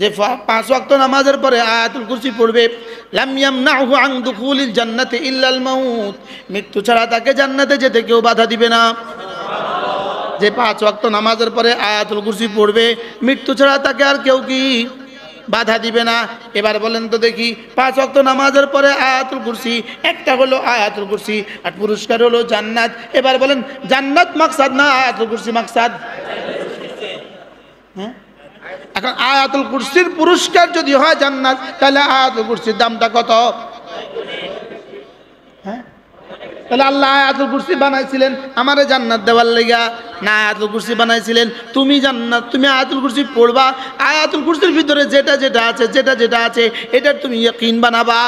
যে 5 ওয়াক্ত নামাজের পরে আয়াতুল কুরসি পড়বে, লাম ইয়ামনাহু আন দুখুলিল জান্নাতি ইল্লাল মাউত, মৃত্যু ছাড়া তাকে জান্নাতে যেতে কেউ বাধা দিবে না। যে 5 ওয়াক্ত নামাজের পরে আয়াতুল কুরসি পড়বে, মৃত্যু ছাড়া তাকে আর কেউ কি বাধা দিবে না। এবার বলেন তো দেখি, 5 ওয়াক্ত নামাজের পরে আয়াতুল কুরসি, একটা হলো আয়াতুল কুরসি আর পুরস্কার হলো জান্নাত। এবার বলেন জান্নাত মাকসাদ না আয়াতুল কুরসি মাকসাদ? হ্যাঁ, এখন আয়াতুল কুরসির পুরস্কার যদি হয় জান্নাত, তাহলে আয়াতুল কুরসির দামটা কত? হ্যাঁ, তাহলে আল্লাহ আয়াতুল কুরসি বানাইছিলেন আমারে জান্নাত দেওয়ার লাগা না, আয়াতুল কুরসি বানাইছিলেন তুমি জান্নাত, তুমি আয়াতুল কুরসি পড়বা, আয়াতুল কুরসির ভিতরে যেটা যেটা আছে এটার তুমি ইয়াকিন বানাবা।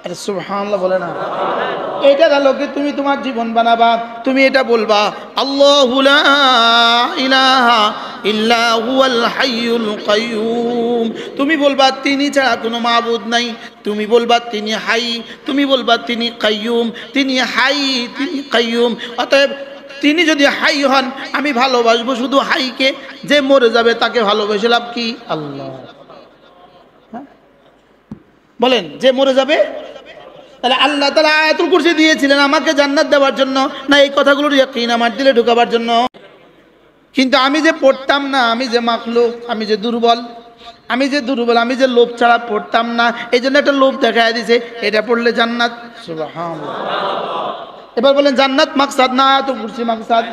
আরে সুবহানাল্লাহ বলে না, এটার আলোকে তুমি তোমার জীবন বানাবা। তুমি এটা বলবা আল্লাহু লা ইলাহা ইল্লা হুয়াল হাইয়ুল কাইয়ুম, তুমি বলবা তিনি ছাড়া কোনো মাবুদ নাই, তুমি বলবা তিনি হাই, তুমি বলবা তিনি কাইয়ুম, তিনি হাই তিনি কাইয়ুম। অতএব তিনি যদি হাই হন, আমি ভালোবাসবো শুধু হাইকে, যে মরে যাবে তাকে ভালোবেসে লাভ কি? আল্লাহ। বলেন যে মরে যাবে, তাহলে আল্লাহ তাআলা আয়াতুল কুরসি দিয়েছিলেন আমাকে জান্নাত দেওয়ার জন্য না এই কথাগুলোর ইয়াকিন আমার দিলে ঢোকাবার জন্য? কিন্তু আমি যে পড়তাম না, আমি যে মাখলুক, আমি যে দুর্বল, আমি যে লোভ ছাড়া পড়তাম না, এই জন্য একটা লোভ দেখায় দিছে, এটা পড়লে জান্নাত। সুবহানাল্লাহ। এবার বলেন জান্নাত মাকসাদ না আয়াতুল কুরসি মাকসাদ?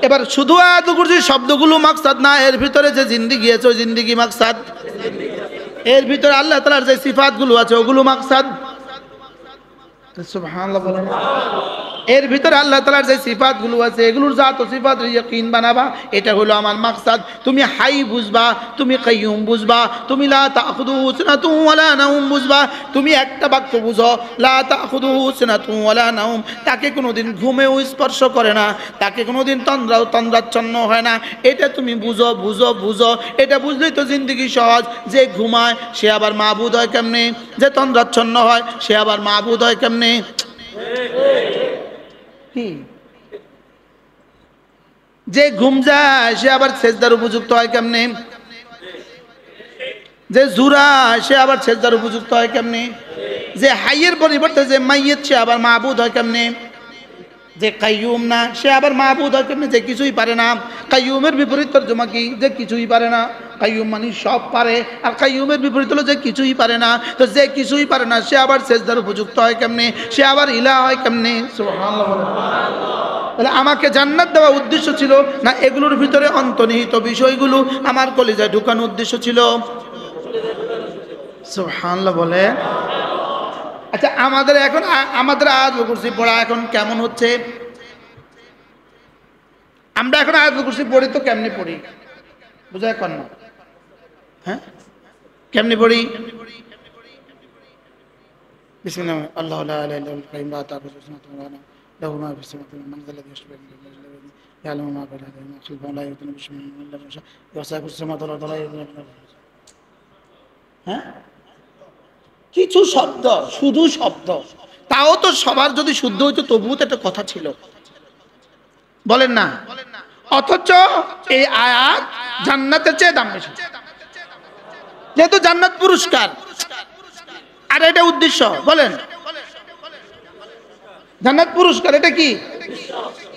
এবার শুধু আয়াতুল কুরসির শব্দগুলো মাকসাদ না, এর ভিতরে যে জিন্দেগি আছে ওই জিন্দেগি মাকসাদ, এর ভিতরে আল্লাহ তাআলার যে সিফাতগুলো আছে ওগুলো মাকসাদ। সুবহানাল্লাহ বলেন। এর ভিতরে আল্লাহ তাআলার যে সিফাতগুলো আছে এগুলোর জাত ও সিফাতের ইয়াকিন বানাবা, এটা হলো আমার মাকসাদ। তুমি হাই বুঝবা, তুমি কাইয়ুম বুঝবা, তুমি লা তাখুযুহু সিনাতুন ওয়ালা নাওম বুঝবা, তুমি একটা বাক্য বুঝো লা তাখুযুহু সিনাতুন ওয়ালা নাওম, তাকে কোনোদিন ঘুমেও স্পর্শ করে না, তাকে কোনোদিন তন্দ্রাচ্ছন্ন হয় না, এটা তুমি বুঝো বুঝো বুঝো। এটা বুঝলেই তো জিন্দেগি সহজ। যে ঘুমায় সে আবার মাবুদ হয় কেমনে? যে তন্দ্রাচ্ছন্ন হয় সে আবার মাবুদ হয় কেমনে? যে ঘুম যায় সে আবার সেজদার উপযুক্ত হয় কেমনে? যে জুরা সে আবার সেজদার উপযুক্ত হয় কেমনে? যে হাইয়ের পরিবর্তে যে মাইয়িত সে আবার মাবুদ হয় কেমনে? যে কাইয়ুম না সে আবার মাবুদ হয় কেমনে? যে কিছুই পারে না। কাইয়ুমের বিপরীত তর্জমা কি? যে কিছুই পারে না। কাইয়ুম মানে সব পারে, আর কাইয়ুমের বিপরীত হলো যে কিছুই পারে না। তো যে কিছুই পারে না সে আবার সেজদার উপযুক্ত হয় কেমনে? সে আবার ইলাহ হয় কেমনে? সুবহানাল্লাহ। তাহলে আমাকে জান্নাত দেওয়া উদ্দেশ্য ছিল না এগুলোর ভিতরে অন্তর্নিহিত বিষয়গুলো আমার কলিজায় ঢুকানোর উদ্দেশ্য ছিল? সুবহানাল্লাহ বলে। আচ্ছা, আমাদের আয়াতুল কুরসি পড়া এখন কেমন হচ্ছে? আমরা এখন আয়াতুল কুরসি পড়ি তো কেমনে পড়ি বুঝা এখন না? হ্যাঁ, কেমনে পড়ি? বিসমিল্লাহ আল্লাহু লা ইলাহা ইল্লা হুয়াল কাইয়্যুম লা তাখুযুহু সিনাতুন ওয়া লা নাওম লাহু মা ফিস সামাওয়াতি ওয়া মা ফিল আরদি ইয়ালামু মা বাইনা আইদিহিম ওয়া খালফাহুম লা ইয়াতুনা বিশাইইন ইল্লা বিমা শাআ ওয়াসি'a কুরসিয়্যুহু সামাওয়াতি ওয়াল আরদা লা ইয়াউদুহু হিফযুহুমা। হ্যাঁ, কিছু শব্দ, শুধু শব্দ, তাও তো সবার যদি শুদ্ধ হইতো তবুও তো একটা কথা ছিল, বলেন না? অথচ এই আয়াত জান্নাতের চেয়ে দাম বেশি, যেহেতু জান্নাত পুরস্কার আর এটা উদ্দেশ্য। বলেন জান্নাত পুরস্কার, এটা কি?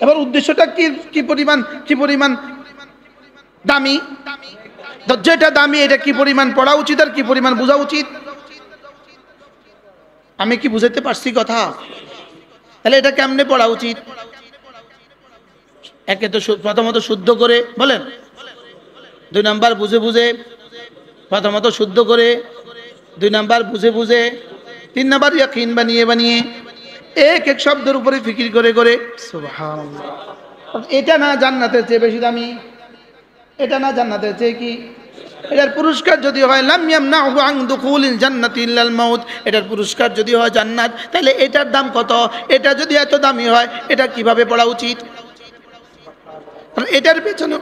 এবার উদ্দেশ্যটা কি পরিমাণ দামি? যেটা দামি এটা কি পরিমাণ পড়া উচিত আর কি পরিমাণ বোঝা উচিত? আমি কি বুঝাতে পারছি কথা? তাহলে এটা কেমনে পড়া উচিত? একে তো প্রথমত শুদ্ধ করে, বলেন। 2 নাম্বার বুঝে বুঝে, প্রথমত শুদ্ধ করে, 2 নাম্বার বুঝে বুঝে, 3 নাম্বার ইয়াকিন বানিয়ে বানিয়ে, এক এক শব্দের উপরে ফিকির করে করে। সুবহানাল্লাহ। এটা না জান্নাতের চেয়ে বেশি দামি? এটা না জান্নাতের চেয়ে কি? এটার পুরস্কার যদি হয় লাম ইয়ামনাহু আন দুখুলিল জান্নাতি ইল্লাল মাউত, এটার পুরস্কার যদি হয় জান্নাত, তাহলে এটার দাম কত? এটা যদি এত দামি হয় এটা কিভাবে পড়া উচিত? এটার পেছনে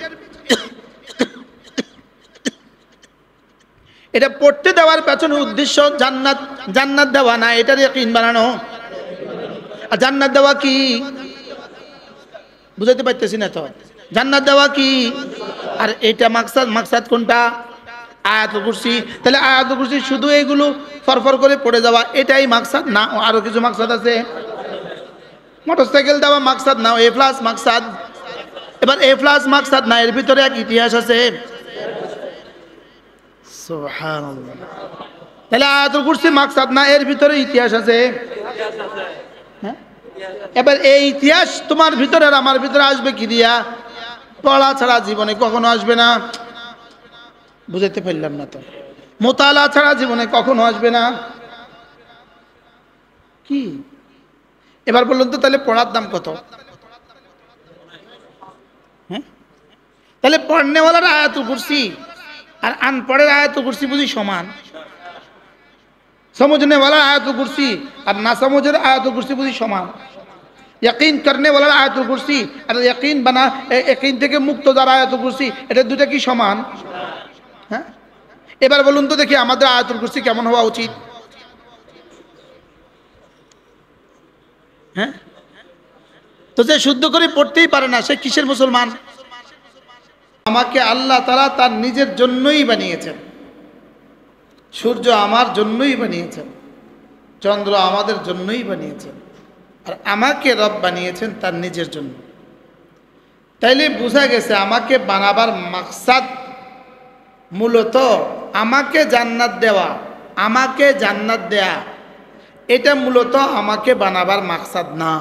এটা পড়তে দেওয়ার পেছনে উদ্দেশ্য জান্নাত দেওয়া না, এটার ইয়াকিন বানানো। আর জান্নাত দেওয়া কি বুঝাইতে পারতেছি না তো? জান্নাত দেওয়া কি? আর এটা মাকসাদ কোনটা? আয়াতুল কুরসি। তাহলে আয়াতুল কুরসি শুধু এইগুলো ফরফর করে পড়ে যাওয়া এটাই মাকসাদ না, আরো কিছু মাকসাদ আছে। মোটরসাইকেল দেওয়া মাকসাদ না, এ প্লাস মাকসাদ। এবার এ প্লাস মাকসাদ না, এর ভিতরে এক ইতিহাস আছে। সুবহানাল্লাহ। তাহলে আয়াতুল কুরসি মাকসাদ না, এর ভিতরে ইতিহাস আছে। হ্যাঁ, এবার এই ইতিহাস তোমার ভিতরে আর আমার ভিতরে আসবে কি দিয়া? পড়া ছাড়া জীবনে কখনো আসবে না। বুঝাতে পারলাম না তো? মোতালা ছাড়া জীবনে কখনো আসবে না। কি এবার বলুন তো, তাহলে পড়ার দাম কত? হ্যাঁ, তাহলে পড়নেওয়ালার আয়াতুল কুরসি আর আনপড়ের আয়াতুল কুরসি বুঝি সমান? समझने वाला आयतुल कुर्सी और ना समझे आयतुल कुर्सी बुझी समान। यकीन करने वाला आयतुल कुर्सी और यकीन बना यकीन থেকে মুক্ত যারা আয়াতুল কুরসি, এটা দুটো কি সমান? হ্যাঁ, এবার বলুন তো দেখি আমাদের আয়াতুল কুরসি কেমন হওয়া উচিত? হ্যাঁ, তো যে শুদ্ধ করে পড়তেই পারে না সে কিসের মুসলমান? আমাকে আল্লাহ তাআলা তার নিজের জন্যই বানিয়েছেন। সূর্য আমার জন্যই বানিয়েছেন, চন্দ্র আমাদের জন্যই বানিয়েছেন, আর আমাকে রব বানিয়েছেন তার নিজের জন্য। তাইলে বোঝা গেছে আমাকে বানাবার মাকসাদ মূলত আমাকে জান্নাত দেওয়া, আমাকে জান্নাত দেয়া, এটা মূলত আমাকে বানাবার মাকসাদ না।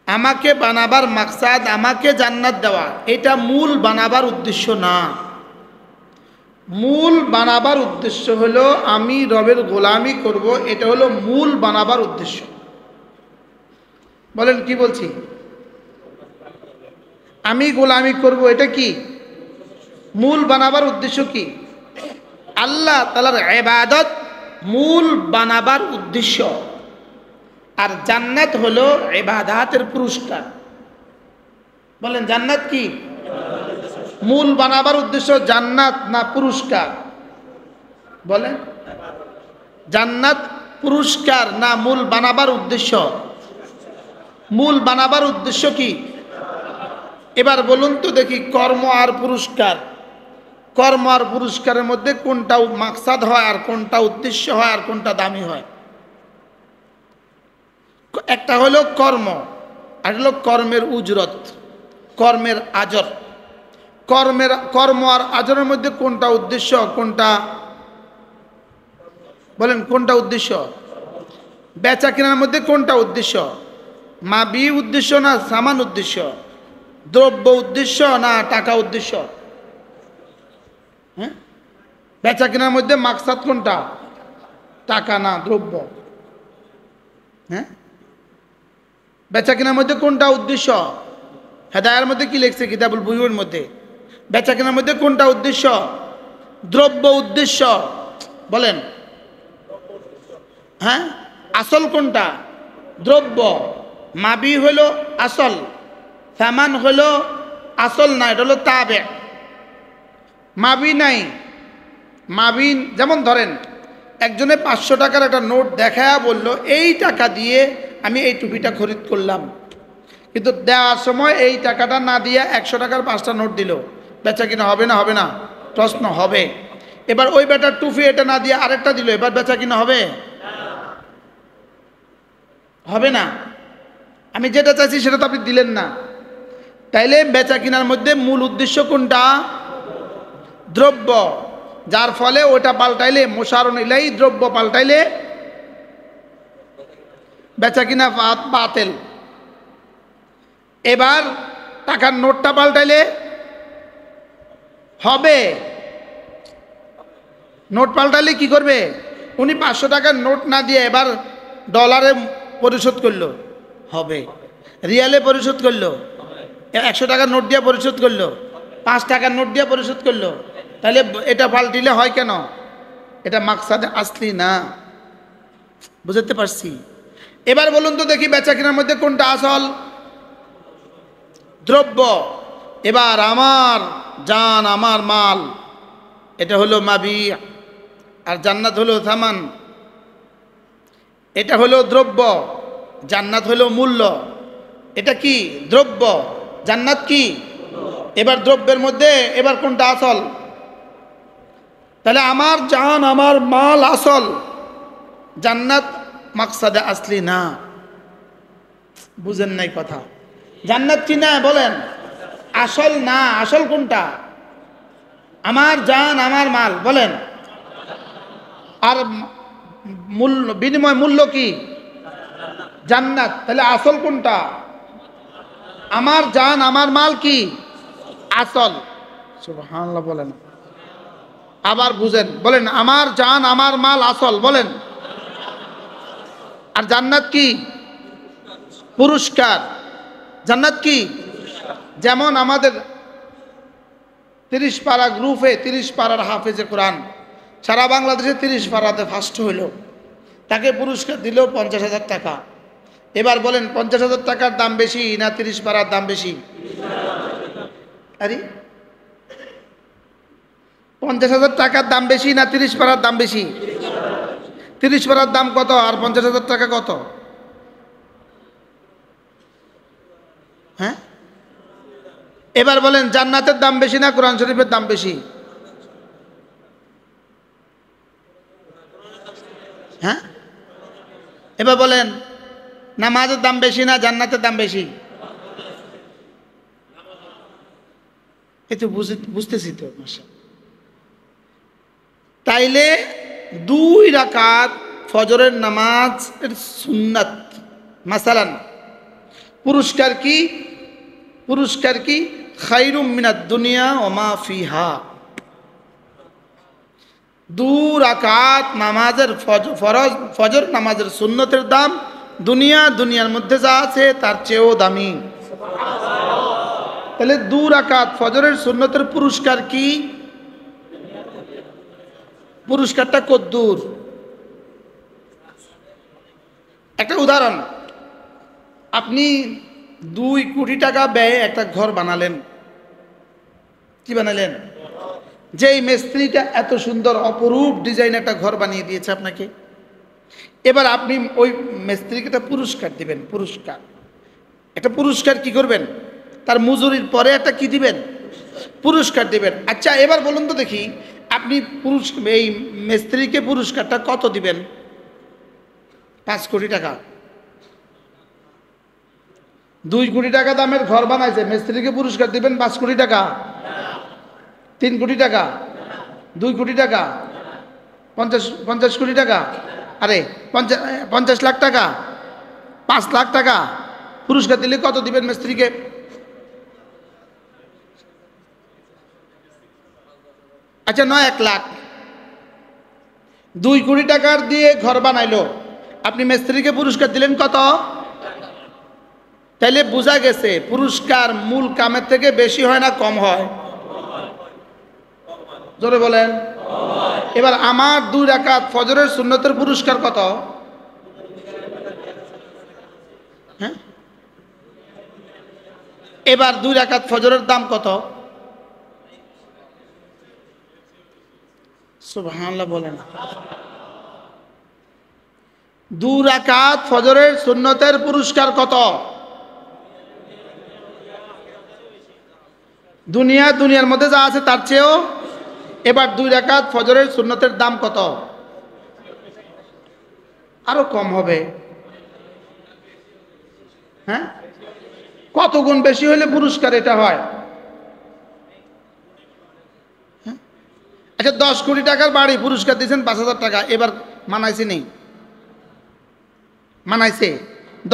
আমাকে বানাবার মাকসাদ আমাকে জান্নাত দেওয়া, এটা মূল বানাবার উদ্দেশ্য না। মূল বানাবার উদ্দেশ্য হলো আমি রবের গোলামি করব, এটা হলো মূল বানাবার উদ্দেশ্য। বলেন কি বলছি? আমি গোলামি করব, এটা কি মূল বানাবার উদ্দেশ্য? কি আল্লাহ তাআলার ইবাদত মূল বানাবার উদ্দেশ্য, আর জান্নাত হলো ইবাদাতের পুরস্কার। বলেন জান্নাত কি মূল বানাবার উদ্দেশ্য, জান্নাত না পুরস্কার? বলেন জান্নাত পুরস্কার না মূল বানাবার উদ্দেশ্য? মূল বানাবার উদ্দেশ্য কি? এবার বলুন তো দেখি, কর্ম আর পুরস্কার, কর্ম আর পুরস্কারের মধ্যে কোনটা মাকসাদ হয় আর কোনটা উদ্দেশ্য হয় আর কোনটা দামি হয়? একটা হলো কর্ম আর হলো কর্মের উজরত, কর্মের আজর। কর্ম আর আজরের মধ্যে কোনটা উদ্দেশ্য, কোনটা বলেন কোনটা উদ্দেশ্য? বেচা কেনার মধ্যে কোনটা উদ্দেশ্য? মাবি উদ্দেশ্য না সামান উদ্দেশ্য? দ্রব্য উদ্দেশ্য না টাকা উদ্দেশ্য? হ্যাঁ, বেচা কেনার মধ্যে মাকসাদ কোনটা? টাকা না দ্রব্য? হ্যাঁ, বেচা কেনার মধ্যে কোনটা উদ্দেশ্য? হেদায়ের মধ্যে কি লিখছে কিতাবুল বুয়ুর মধ্যে? বেচা কেনার মধ্যে কোনটা উদ্দেশ্য? দ্রব্য উদ্দেশ্য। বলেন হ্যাঁ, আসল কোনটা? দ্রব্য। মাবি হলো আসল, সামান হলো আসল না, এটা হলো তাবে। মাবি নাই, মাবিন। যেমন ধরেন একজনে 500 টাকার একটা নোট দেখায়া বলল এই টাকা দিয়ে আমি এই টুপিটা খরিদ করলাম, কিন্তু দেওয়ার সময় এই টাকাটা না দিয়ে 100 টাকার 5টা নোট দিল, বেচা কিনা হবে না? হবে না? প্রশ্ন হবে। এবার ওই বেটার টুপি এটা না দিয়ে আরেকটা দিল, এবার বেচা কিনা হবে? হবে না। আমি যেটা চাইছি সেটা তো আপনি দিলেন না। তাইলে বেচা কিনার মধ্যে মূল উদ্দেশ্য কোনটা? দ্রব্য। যার ফলে ওটা পাল্টাইলে মুশারুন ইলাইহি, দ্রব্য পাল্টাইলে বেচা কিনা বাতিল। এবার টাকার নোটটা পাল্টাইলে হবে। নোট পাল্টাইলে কি করবে? উনি 500 টাকার নোট না দিয়ে এবার ডলারে পরিশোধ করলো, হবে। রিয়ালে পরিশোধ করলো, 100 টাকার নোট দিয়ে পরিশোধ করলো, 5 টাকার নোট দিয়ে পরিশোধ করলো। তাহলে এটা পাল্টিলে হয় কেন? এটা মাকসাদে আসলি না। বুঝতে পারছি? এবার বলুন তো দেখি বেচা কেনার মধ্যে কোনটা আসল? দ্রব্য। এবার আমার জান, আমার মাল, এটা হলো মাবি, আর জান্নাত হলো সামান। এটা হলো দ্রব্য, জান্নাত হলো মূল্য। এটা কি? দ্রব্য। জান্নাত কি? এবার দ্রব্যের মধ্যে এবার কোনটা আসল? তাহলে আমার জান আমার মাল আসল, জান্নাত মাকসাদে আসলি না। বুঝেন নাই কথা? জান্নাত কি না বলেন? আসল না। আসল কোনটা? আমার জান আমার মাল বলেন। আর মূল্য, বিনিময় মূল্য কি? জান্নাত। তাহলে আসল কোনটা? আমার জান আমার মাল কি আসল? সুবহানাল্লাহ বলেন। আবার বুঝেন, বলেন আমার জান আমার মাল আসল বলেন। আর জান্নাত কি? পুরস্কার। জান্নাত কি? যেমন আমাদের 30 পারা গ্রুপে 30 পারার হাফেজে কোরআন সারা বাংলাদেশে 30 পারাতে ফার্স্ট হইল, তাকে পুরস্কার দিল 50,000 টাকা। এবার বলেন 50,000 টাকার দাম বেশি না 30 পারার দাম বেশি? আরে 50,000 টাকার দাম বেশি না 30 পারার দাম বেশি? 30 পারার দাম কত আর 50,000 টাকা কত? হ্যাঁ, এবার বলেন জান্নাতের দাম বেশি না কোরআন শরীফের দাম বেশি? হ্যাঁ, এবার বলেন নামাজের দাম বেশি না জান্নাতের দাম বেশি? এই তো বুঝতেছি তো। তাইলে 2 রাকাত ফজরের নামাজ এর সুন্নাত মাসালান পুরস্কার কি? পুরস্কার কি? খায়রুম মিনাদ দুনিয়া ওয়া মা ফিহা। 2 রাকাত নামাজের ফরজ ফজর নামাজের সুন্নতের দাম দুনিয়ার মধ্যে যা আছে তার চেয়েও দামি। তাহলে 2 রাকাত ফজরের সুন্নতের পুরস্কার কি? পুরস্কারটা কদ্দূর? একটা উদাহরণ, আপনি 2 কোটি টাকা ব্যয়ে একটা ঘর বানালেন। কি বানালেন? যেই মিস্ত্রিটা এত সুন্দর অপরূপ ডিজাইন একটা ঘর বানিয়ে দিয়েছে আপনাকে, এবার আপনি ওই মিস্ত্রিকে একটা পুরস্কার দিবেন। পুরস্কার, একটা পুরস্কার কি করবেন? তার মজুরির পরে একটা কি দিবেন? পুরস্কার দিবেন। আচ্ছা এবার বলুন তো দেখি, আপনি এই মিস্ত্রিকে পুরস্কারটা কত দিবেন? 5 কোটি টাকা। 2 কোটি টাকা দামের ঘর বানাইছে, মিস্ত্রিকে পুরস্কার দিবেন 5 কোটি টাকা? 3 কোটি টাকা? 2 কোটি টাকা? 50 কোটি টাকা? আরে 50 লাখ টাকা? 5 লাখ টাকা পুরস্কার দিলে কত দিবেন মিস্ত্রিকে? আচ্ছা 1 লাখ। 2 কোটি টাকার দিয়ে ঘর বানাইলো, আপনি মিস্ত্রিকে পুরস্কার দিলেন কত? তাইলে বোঝা গেছে পুরস্কার মূল কামের থেকে বেশি হয় না কম হয়? জোরে বলেন। এবার আমার 2 রাকাত ফজরের সুন্নতের পুরস্কার কত? হ্যাঁ, এবার 2 রাকাত ফজরের দাম কত? সুবহানাল্লাহ বলেন। 2 রাকাত ফজরের সুন্নতের পুরস্কার কত? দুনিয়ার মধ্যে যা আছে তার চেয়েও। এবার 2 রাকাত ফজরের সুন্নতের দাম কত? আরো কম হবে। হ্যাঁ, কত গুণ বেশি হলে পুরস্কার এটা হয়? আচ্ছা 10 কোটি টাকার বাড়ি পুরস্কার দিয়েছেন 5,000 টাকা, এবার মানাইছে নেই? মানাইছে।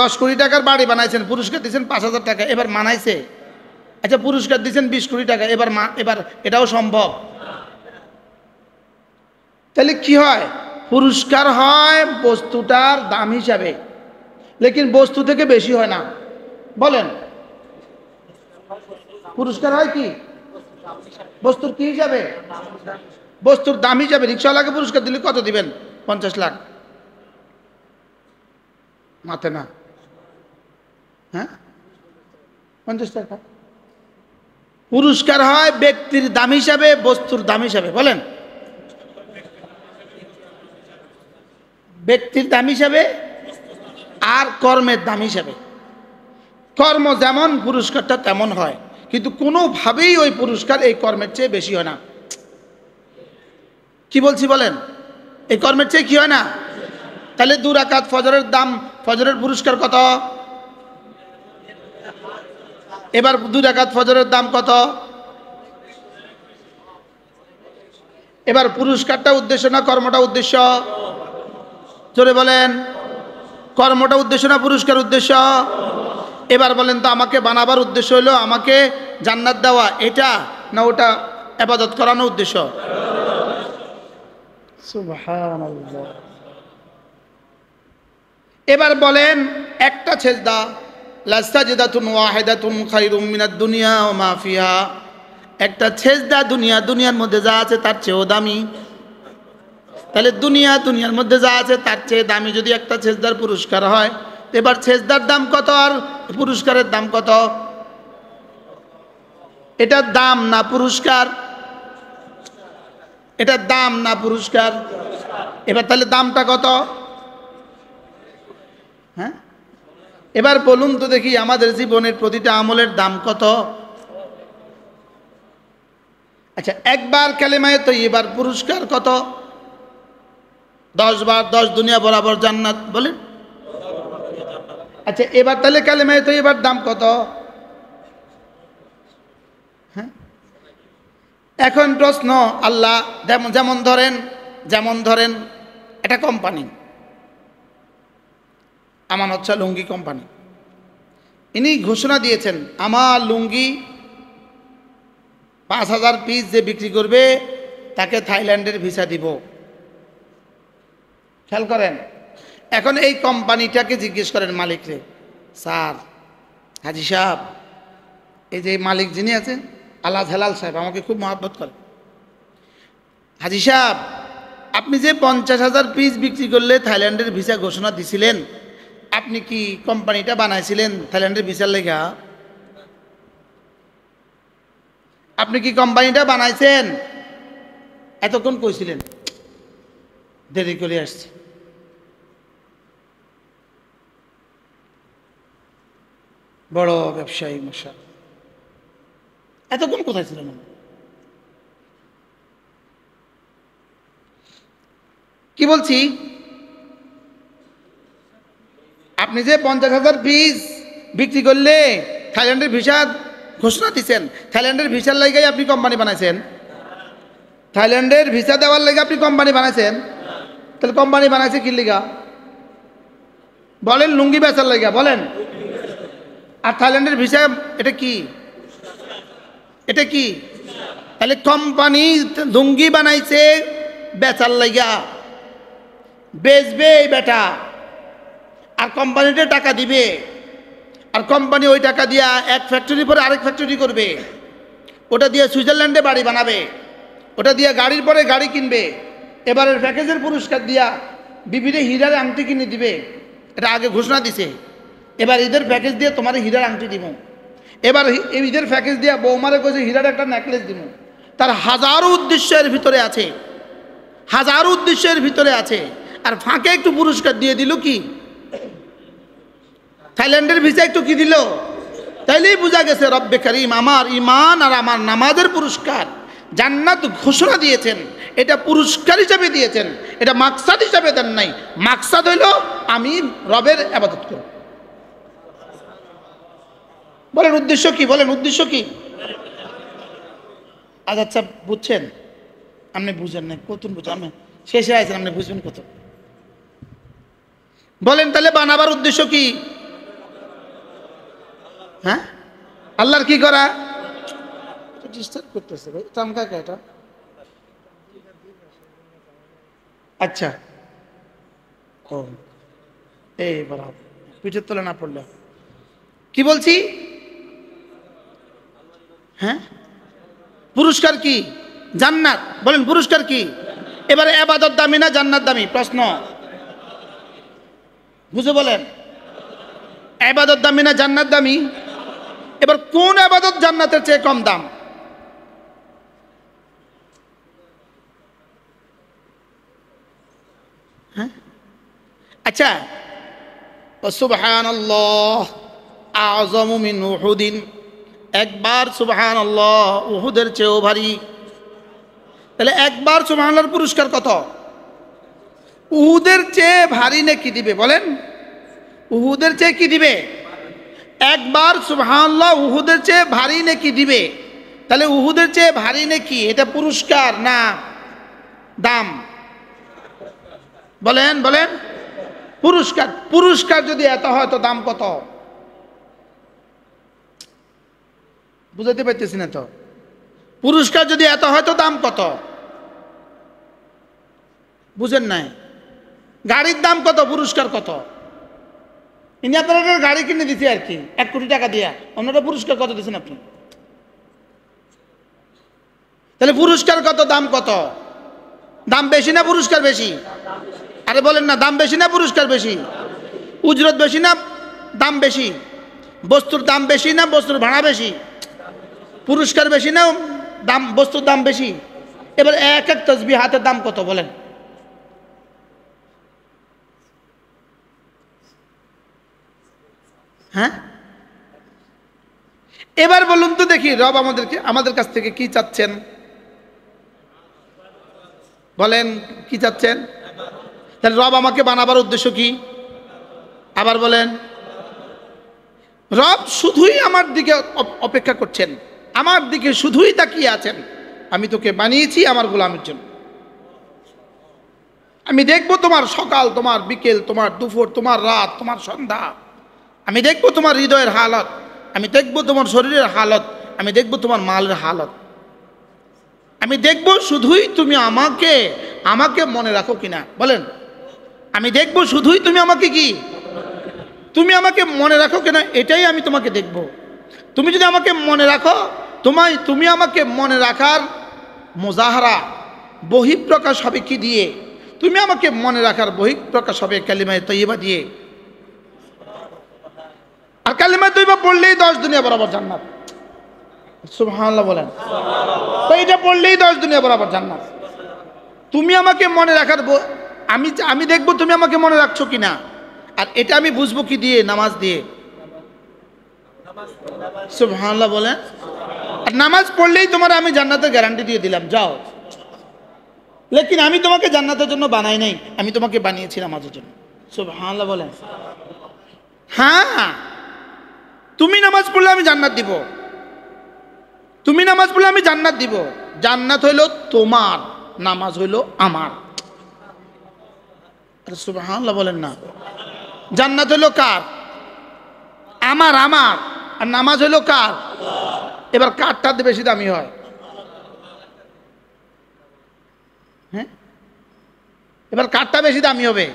10 কোটি টাকার বাড়ি বানাইছেন, পুরস্কার দিয়েছেন 5,000 টাকা, এবার মানাইছে? আচ্ছা পুরস্কার দিয়েছেন 20 কোটি টাকা, এবার এটাও সম্ভব? তাহলে কি হয়? পুরস্কার হয় বস্তুটার দাম হিসাবে, লেকিন বস্তু থেকে বেশি হয় না। বলেন পুরস্কার হয় কি? বস্তুর কি হিসাবে? বস্তুর দাম হিসাবে। রিক্সাওয়ালাকে পুরস্কার দিলে কত দিবেন? 50 লাখ। মাথে না? হ্যাঁ, 50 টাকা। পুরস্কার হয় ব্যক্তির দাম হিসাবে, বস্তুর দাম হিসাবে। বলেন ব্যক্তির দাম হিসাবে আর কর্মের দাম হিসাবে। কর্ম যেমন পুরস্কারটা তেমন হয়, কিন্তু কোনোভাবেই ওই পুরস্কার এই কর্মের চেয়ে বেশি হয় না। কি বলছি বলেন? এই কর্মের চেয়ে কি হয় না? তাহলে 2 রাকাত ফজরের দাম, ফজরের পুরস্কার কত? এবার 2 রাকাত ফজরের দাম কত? এবার পুরস্কারটা উদ্দেশ্য না কর্মটা উদ্দেশ্য? জোরে বলেন। কর্মটা উদ্দেশ্য না পুরস্কার উদ্দেশ্য? এবার বলেন তো, আমাকে বানাবার উদ্দেশ্য হলো আমাকে জান্নাত দেওয়া, এটা না ওটা ইবাদত করানো উদ্দেশ্য? সুবহানাল্লাহ। এবার বলেন, একটা সেজদা, লাসাজদাতুন ওয়াহিদাতুন খায়রুম মিনাদ দুনিয়া ওয়া মা ফিহা, একটা সেজদা দুনিয়ার মধ্যে যা আছে তার চেয়েও দামি। তাহলে দুনিয়ার মধ্যে যা আছে তার চেয়ে দামি যদি একটা সেজদার পুরস্কার হয়, এবার সেজদার দাম কত আর পুরস্কারের দাম কত? এটার দাম না পুরস্কার? এটার দাম না পুরস্কার? এবার তাহলে দামটা কত? হ্যাঁ, এবার বলুন তো দেখি, আমাদের জীবনের প্রতিটা আমলের দাম কত? আচ্ছা, একবার কালেমায়ে তয়্যিবার পুরস্কার কত? 10 বার 10 দুনিয়া বরাবর জান্নাত, বলেন। আচ্ছা, এবার তাহলে কালেমায়ে তয়্যিবার দাম কত? হ্যাঁ, এখন প্রশ্ন, আল্লাহ যেমন ধরেন এটা কোম্পানি, আমানত শাহ লুঙ্গি কোম্পানি, ইনি ঘোষণা দিয়েছেন আমার লুঙ্গি 5000 পিস যে বিক্রি করবে তাকে থাইল্যান্ডের ভিসা দিব। খেয়াল করেন, এখন এই কোম্পানিটাকে জিজ্ঞেস করেন মালিকরে, স্যার, হাজি সাহেব, এই যে মালিক যিনি আছেন আল্লাহ হেলাল সাহেব, আমাকে খুব মহব্বত করে, হাজি সাহেব, আপনি যে 50,000 পিস বিক্রি করলে থাইল্যান্ডের ভিসা ঘোষণা দিছিলেন, আপনি কি কোম্পানিটা বানাইছিলেন থাইল্যান্ডের ভিসার লেগা? আপনি কি কোম্পানিটা বানাইছেন? এতক্ষণ কইছিলেন, দেরি করে আসছে। বড় ব্যবসায়ী মশা, এতক্ষণ কোথায় ছিলেন? কি বলছি, আপনি যে 50,000 পিস বিক্রি করলে থাইল্যান্ডের ভিসা ঘোষণা দিচ্ছেন, থাইল্যান্ডের ভিসার লাগাই আপনি কোম্পানি বানাইছেন? থাইল্যান্ডের ভিসা দেওয়ার লাগে আপনি কোম্পানি বানাইছেন? তাহলে কোম্পানি বানাইছে কি লিগা? বলেন, লুঙ্গি বেচার লাগা, বলেন। আর থাইল্যান্ডের ভিসা এটা কি? এটা কি? তাহলে কোম্পানি লুঙ্গি বানাইছে বেচার লাগা, বেচবে এই বেটা, আর কোম্পানিতে টাকা দিবে, আর কোম্পানি ওই টাকা দিয়া এক ফ্যাক্টরি পরে আরেক ফ্যাক্টরি করবে, ওটা দিয়ে সুইজারল্যান্ডে বাড়ি বানাবে, ওটা দিয়ে গাড়ির পরে গাড়ি কিনবে, এবারের প্যাকেজের পুরস্কার দিয়া বিবিরে হীরার আংটি কিনে দিবে, এটা আগে ঘোষণা দিছে। এবার ঈদের প্যাকেজ দিয়ে তোমার হীরার আংটি দিব, এবার ঈদের প্যাকেজ দিয়া বৌমারে কইছে হীরার একটা নেকলেস দিব। তার হাজারো উদ্দেশ্যের ভিতরে আছে, হাজারো উদ্দেশ্যের ভিতরে আছে, আর ফাঁকে একটু পুরস্কার দিয়ে দিল কি? থাইল্যান্ডের ভিসা একটু কি দিল? তাইলেই বোঝা গেছে রব্বে কারীম আমার ইমান আর আমার নামাজের পুরস্কার জান্নাত ঘোষণা দিয়েছেন, এটা পুরস্কার হিসাবে দিয়েছেন, এটা মাকসাদ হিসাবে দেন নাই। মাকসাদ হইল আমি রবের ইবাদত করব। বলেন উদ্দেশ্য কি? বলেন উদ্দেশ্য কি? আচ্ছা, বুঝছেন? আপনি বুঝেন না, কত বুঝেন? আমি শেষে আছেন, আপনি বুঝবেন কত? বলেন তাহলে বানাবার উদ্দেশ্য কি? হ্যাঁ, আল্লাহর কি করা? ডিস্টার্ব করতেছে ভাই, তামকাকা এটা। আচ্ছা, ও এই বরাবর পিঠের তলে না পড়লে কি বলছি? হ্যাঁ, পুরস্কার কি? জান্নাত। বলেন পুরস্কার কি? এবারে ইবাদত দামি না জান্নাত দামি? প্রশ্ন বুঝে বলেন, ইবাদত দামি না জান্নাত দামি? এবার কোন ইবাদত জান্নাতের চেয়ে কম দাম? হ্যাঁ, আচ্ছা, সুবহানাল্লাহ আযমু মিন উহুদিন, একবার সুবহানাল্লাহ উহুদের চেয়েও ভারী। তাহলে একবার সুবহানাল্লাহর পুরস্কার কত? উহুদের চেয়ে ভারী নেকি দিবে, বলেন উহুদের চেয়ে কি দিবে? একবার সুবহানাল্লাহ উহুদের চেয়ে ভারী নেকি দিবে। তাহলে উহুদের চেয়ে ভারী নেকি, এটা পুরস্কার না দাম? বলেন বলেন। পুরস্কার। পুরস্কার যদি এত হয় তো দাম কত? বুঝাতে পারতেছি না তো। পুরস্কার যদি এত হয় তো দাম কত? বুঝেন নাই? গাড়ির দাম কত, পুরস্কার কত? ইনি আপনারা গাড়ি কিনে দিচ্ছে আর কি 1 কোটি টাকা দিয়া, অন্যটা পুরস্কার কত দিচ্ছেন আপনি? তাহলে পুরস্কার কত, দাম কত? দাম বেশি না পুরস্কার বেশি? আরে বলেন না, দাম বেশি না পুরস্কার বেশি? উজরত বেশি না দাম বেশি? বস্তুর দাম বেশি না বস্তুর ভাড়া বেশি? পুরস্কার বেশি না দাম বস্তুর দাম বেশি? এবার এক এক তসবিহ হাতের দাম কত বলেন? হ্যাঁ, এবার বলুন তো দেখি, রব আমাদের কাছ থেকে কি চাচ্ছেন? বলেন কি চাচ্ছেন? তাহলে রব আমাকে বানাবার উদ্দেশ্য কি? আবার বলেন। রব শুধুই আমার দিকে অপেক্ষা করছেন, আমার দিকে শুধুই তাকিয়ে আছেন। আমি তোকে বানিয়েছি আমার গোলামের জন্য। আমি দেখব তোমার সকাল, তোমার বিকেল, তোমার দুপুর, তোমার রাত, তোমার সন্ধ্যা। আমি দেখব তোমার হৃদয়ের হালত, আমি দেখব তোমার শরীরের হালত, আমি দেখব তোমার মালের হালত। আমি দেখব শুধুই তুমি আমাকে মনে রাখো কিনা। বলেন, আমি দেখব শুধুই তুমি আমাকে কি, তুমি আমাকে মনে রাখো কিনা, এটাই আমি তোমাকে দেখব। তুমি যদি আমাকে মনে রাখো, তুমি আমাকে মনে রাখার মুজাহারা বহিঃপ্রকাশ হবে কি দিয়ে? তুমি আমাকে মনে রাখার বহিঃপ্রকাশ হবে কালিমায়ে তয়্যিবা দিয়ে। আর কালিমা তয়্যিবা পড়লেই 10 দুনিয়া বরাবর জান্নাত। সুবহানাল্লাহ বলেন। তো এটা পড়লেই 10 দুনিয়া বরাবর জান্নাত। তুমি আমাকে মনে রাখার আমি দেখব তুমি আমাকে মনে রাখছো কিনা। আর এটা আমি বুঝবো কি দিয়ে? নামাজ দিয়ে। সুবহানাল্লাহ বলেন। আর নামাজ পড়লেই তোমার আমি জান্নাতের গ্যারান্টি দিয়ে দিলাম, যাও। লেকিন আমি তোমাকে জান্নাতের জন্য বানাই নাই, আমি তোমাকে বানিয়েছি নামাজের জন্য। সুবহানাল্লাহ বলেন। হ্যাঁ, তুমি নামাজ পড়লে আমি জান্নাত দিব, তুমি নামাজ পড়লে আমি জান্নাত দিব। জান্নাত হইল তোমার, নামাজ হইল আমার। সুবহানাল্লাহ বলেন না। জান্নাত হইল কার? আমার। আর নামাজ হইল কার? এবার কারটা বেশি দামি হয়? হ্যাঁ, এবার কারটা বেশি দামি হবে?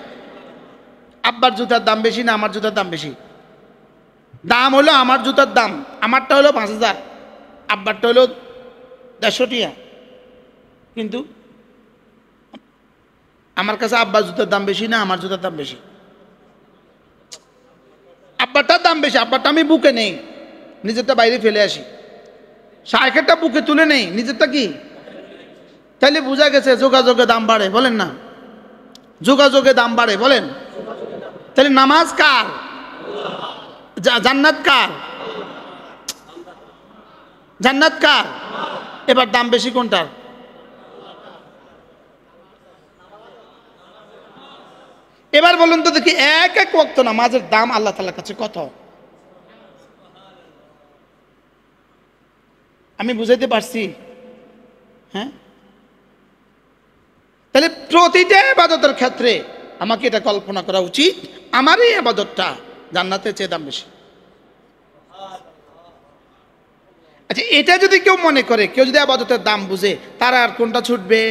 আব্বার জুতার দাম বেশি না আমার জুতার দাম বেশি? দাম হলো আমার জুতার দাম, আমারটা হলো 5000, আব্বারটা হলো 150 টাকা। কিন্তু আমার কাছে আব্বার জুতার দাম বেশি না আমার জুতার দাম বেশি? আব্বারটার দাম বেশি। আব্বারটা আমি বুকে নেই, নিজেরটা বাইরে ফেলে আসি। শায়েখেরটা বুকে তুলে নেই, নিজেরটা কি? তাইলে বোঝা গেছে যোগাযোগে দাম বাড়ে। বলেন না, যোগাযোগে দাম বাড়ে। বলেন। তাহলে নামাজ কার? জান্নাত কার? জান্নাত কার? এবার দাম বেশি কোনটার? এবার বলুন তো দেখি, এক এক ওয়াক্ত নামাজের দাম আল্লাহ তাআলার কাছে কত? আমি বুঝাইতে পারছি? হ্যাঁ, তাহলে প্রতিটা ইবাদতের ক্ষেত্রে আমাকে এটা কল্পনা করা উচিত, আমার এই ইবাদতটা জান্নাতের চেয়ে দাম বেশি। আচ্ছা, এটা যদি কেউ মনে করে, কেউ যদি ইবাদতের দাম বুঝে, তারা আর কোনটা ছুটবে?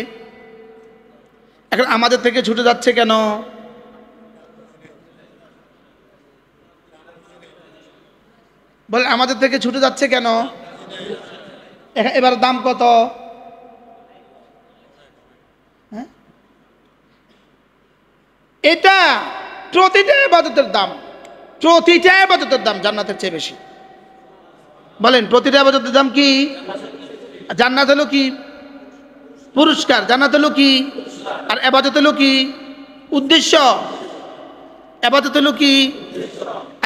এখন আমাদের থেকে ছুটে যাচ্ছে কেন? বলে আমাদের থেকে ছুটে যাচ্ছে কেন? এবার দাম কত? হ্যাঁ, এটা প্রতিটা ইবাদতের দাম, প্রতিটা ইবাদতের দাম জান্নাতের চেয়ে বেশি। বলেন, প্রতিটা ইবাদতের দাম কি? জান্নাত হলো কি? পুরস্কার। জান্নাত হলো কি? আর ইবাদত হলো কি? উদ্দেশ্য। ইবাদত হলো কি?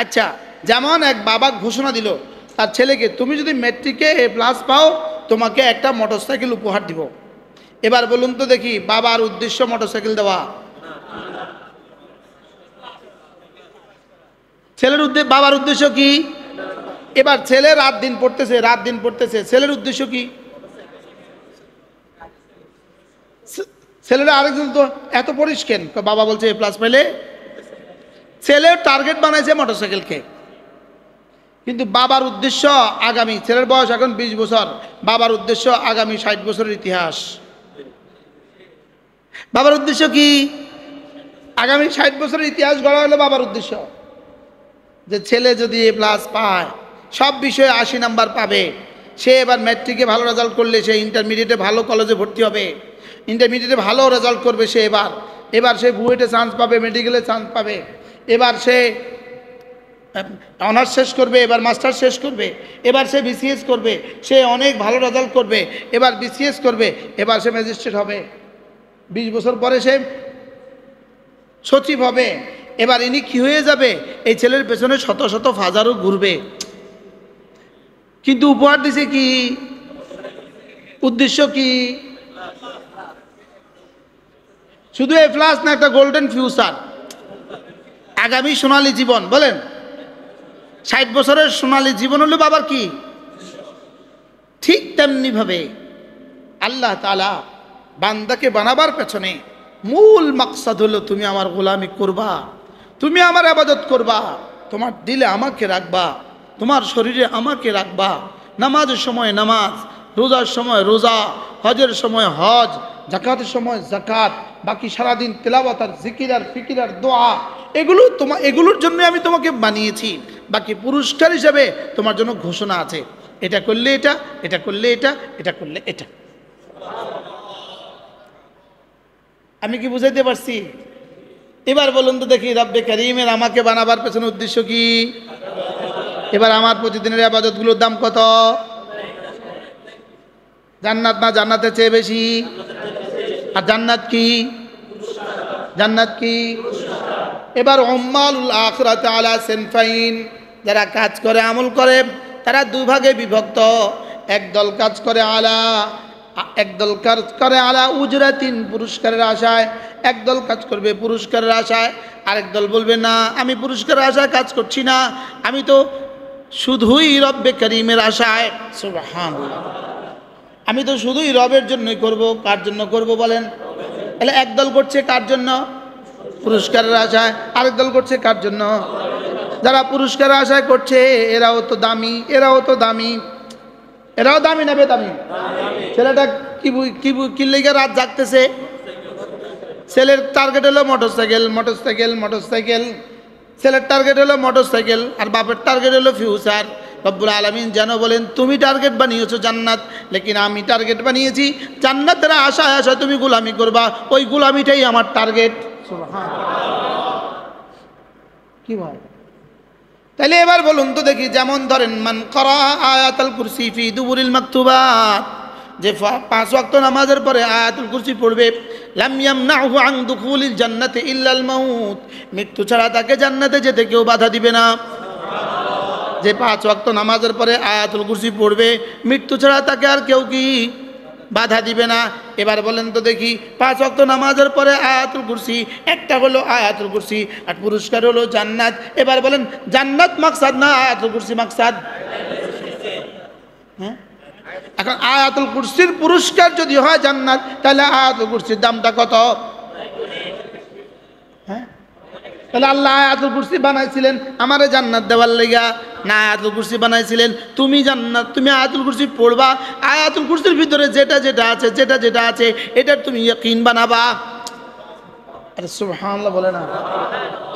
আচ্ছা, যেমন এক বাবা ঘোষণা দিল তার ছেলেকে, তুমি যদি ম্যাট্রিকে A+ পাও তোমাকে একটা মোটরসাইকেল উপহার দিব। এবার বলুন তো দেখি, বাবার উদ্দেশ্য মোটরসাইকেল দেওয়া, ছেলের উদ্দেশ্য, বাবার উদ্দেশ্য কি? এবার ছেলে রাত দিন পড়তেছে, ছেলের উদ্দেশ্য কি? ছেলেরা আরেকজন তো এত পড়িস কেন, বাবা বলছে এ প্লাস পেলে, ছেলের টার্গেট বানাইছে মোটরসাইকেলকে। কিন্তু বাবার উদ্দেশ্য আগামী, ছেলের বয়স এখন 20 বছর, বাবার উদ্দেশ্য আগামী 60 বছরের ইতিহাস। বাবার উদ্দেশ্য কি? আগামী 60 বছরের ইতিহাস গড়া হলো বাবার উদ্দেশ্য। যে ছেলে যদি এ প্লাস পায়, সব বিষয়ে 80 নাম্বার পাবে, সে এবার ম্যাট্রিকে ভালো রেজাল্ট করলে সে ইন্টারমিডিয়েটে ভালো কলেজে ভর্তি হবে, ইন্টারমিডিয়েটে ভালো রেজাল্ট করবে সে, এবার সে বুয়েটে চান্স পাবে, মেডিকেলে চান্স পাবে, এবার সে অনার্স শেষ করবে, এবার মাস্টার শেষ করবে, এবার সে বিসিএস করবে, সে অনেক ভালো রেজাল্ট করবে, এবার বিসিএস করবে, এবার সে ম্যাজিস্ট্রেট হবে, 20 বছর পরে সে সচিব হবে। এবার ইনি কি হয়ে যাবে? এই ছেলের পেছনে শত শত হাজারও ঘুরবে, কিন্তু উপহার দিছে কি? উদ্দেশ্য কি? শুধু এ প্লাস না, একটা গোল্ডেন ফিউচার, আগামী সোনালী জীবন। বলেন 60 বছরের সোনালী জীবন হলো বাবার কি? ঠিক তেমনি ভাবে আল্লাহ তাআলা বান্দাকে বানাবার পেছনে মূল মাকসাদ হলো তুমি আমার গোলামি করবা, তুমি আমার ইবাদত করবা, তোমার দিলে আমাকে রাখবা, তোমার শরীরে আমাকে রাখবা, নামাজের সময় নামাজ, রোজার সময় রোজা, হজের সময় হজ, যাকাতের সময় যাকাত, বাকি সারাদিন তেলাওয়াত আর জিকির আর ফিকির আর দোয়া, এগুলোর জন্য আমি তোমাকে বানিয়েছি। বাকি পুরস্কার হিসাবে তোমার জন্য ঘোষণা আছে, এটা করলে এটা, এটা করলে এটা, এটা করলে এটা। আমি কি বুঝাইতে পারছি? এবার বলুন তো দেখি, রব্বে কারীমের আমাকে বানাবার পেছনে উদ্দেশ্য কি? এবার আমার প্রতিদিনের ইবাদতগুলোর দাম কত? জান্নাত না জান্নাতের চেয়ে বেশি? আর জান্নাত কি? জান্নাত কি? এবার উম্মালুল আখিরাতি আলা সিনফাইন, যারা কাজ করে আমল করে তারা দুই ভাগে বিভক্ত। একদল কাজ করে আলা উজরাতিন, পুরস্কারের আশায়, একদল কাজ করবে পুরস্কারের আশায়, আরেক দল বলবে না আমি পুরস্কারের আশায় কাজ করছি না, আমি তো শুধুই রব্বে কারীমের আশায়। সুবহানাল্লাহ, আমি তো শুধুই রবের জন্যই করব। কার জন্য করব বলেন? তাহলে একদল করছে কার জন্য? পুরস্কারের আশায়। আরেক দল করছে কার জন্য? যারা পুরস্কারের আশায় করছে এরাও তো দামি, এরাও দামি না বেদামি? ছেলেটা কি লেগে রাত জাগতেছে? ছেলের টার্গেট হলো মোটরসাইকেল, ছেলের টার্গেট হলো মোটরসাইকেল, আর বাপের টার্গেট হলো ফিউচার। রব্বুল আলামিন যেন বলেন তুমি টার্গেট বানিয়েছো জান্নাত, লেকিন আমি টার্গেট বানিয়েছি জান্নাতের আশায় তুমি গোলামি করবা, ওই গোলামিটাই আমার টার্গেট। কি ভাই? তাহলে এবার বলুন তো দেখি, যেমন ধরেন মান করা আয়াতুল কুরসি ফি দুবুরিল মাকতুবাত, যে 5 ওয়াক্ত নামাজের পরে আয়াতুল কুরসি পড়বে, লাম ইয়ামনাহু আন দুখুলিল জান্নাতি ইল্লাল মাউত, মৃত্যু ছাড়া তাকে জান্নাতে যেতে কেউ বাধা দিবে না। যে 5 ওয়াক্ত নামাজের পরে আয়াতুল কুরসি পড়বে, মৃত্যু ছাড়া তাকে আর কেউ কি বাধা দিবে না। এবার বলেন তো দেখি, 5 ওয়াক্ত নামাজের পরে আয়াতুল কুরসি, একটা হলো আয়াতুল কুরসি আর পুরস্কার হলো জান্নাত। এবার বলেন জান্নাত মাকসাদ না আয়াতুল কুরসি মাকসাদ? হ্যাঁ, এখন আয়াতুল কুরসির পুরস্কার যদি হয় জান্নাত, তাহলে আয়াতুল কুরসির দামটা কত? হ্যাঁ, তাহলে আল্লাহ আয়াতুল কুরসি বানাইছিলেন আমারে জান্নাত দেওয়ার লাগা না, আয়াতুল কুরসি বানাইছিলেন তুমি আয়াতুল কুরসি পড়বা, আয়াতুল কুরসির ভিতরে যেটা আছে এটা তুমি ইয়াকিন বানাবা। আরে সুবহানাল্লাহ বলে না,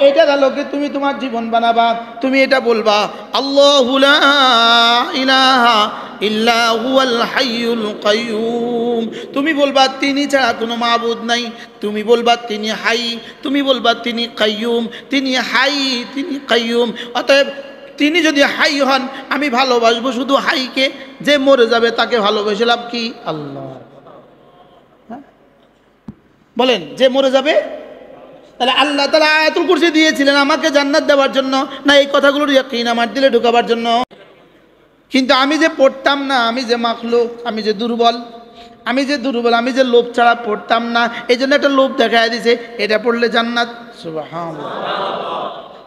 এটা আলোকে তুমি তোমার জীবন বানাবা। তুমি এটা বলবা আল্লাহু লা ইলাহা ইল্লা হুয়াল হাইয়ুল কাইয়ুম, তুমি বলবা তিনি ছাড়া কোনো মাবুদ নাই, তুমি বলবা তিনি হাই, তুমি বলবা তিনি কাইয়ুম, তিনি হাই তিনি কাইয়ুম। অতএব তিনি যদি হাই হন, আমি ভালোবাসবো শুধু হাইকে, যে মরে যাবে তাকে ভালোবেসে লাভ কি? আল্লাহ বলেন, যে মরে যাবে। তাহলে আল্লাহ তাআলা আয়াতুল কুরসি দিয়েছিলেন আমাকে জান্নাত দেওয়ার জন্য না এই কথাগুলোর ইয়াকিন আমার দিলে ঢোকাবার জন্য? কিন্তু আমি যে পড়তাম না, আমি যে মাখলুক, আমি যে দুর্বল, আমি যে দুর্বল, আমি যে লোভ ছাড়া পড়তাম না, এই জন্য একটা লোভ দেখায় দিছে, এটা পড়লে জান্নাত। সুবহানাল্লাহ।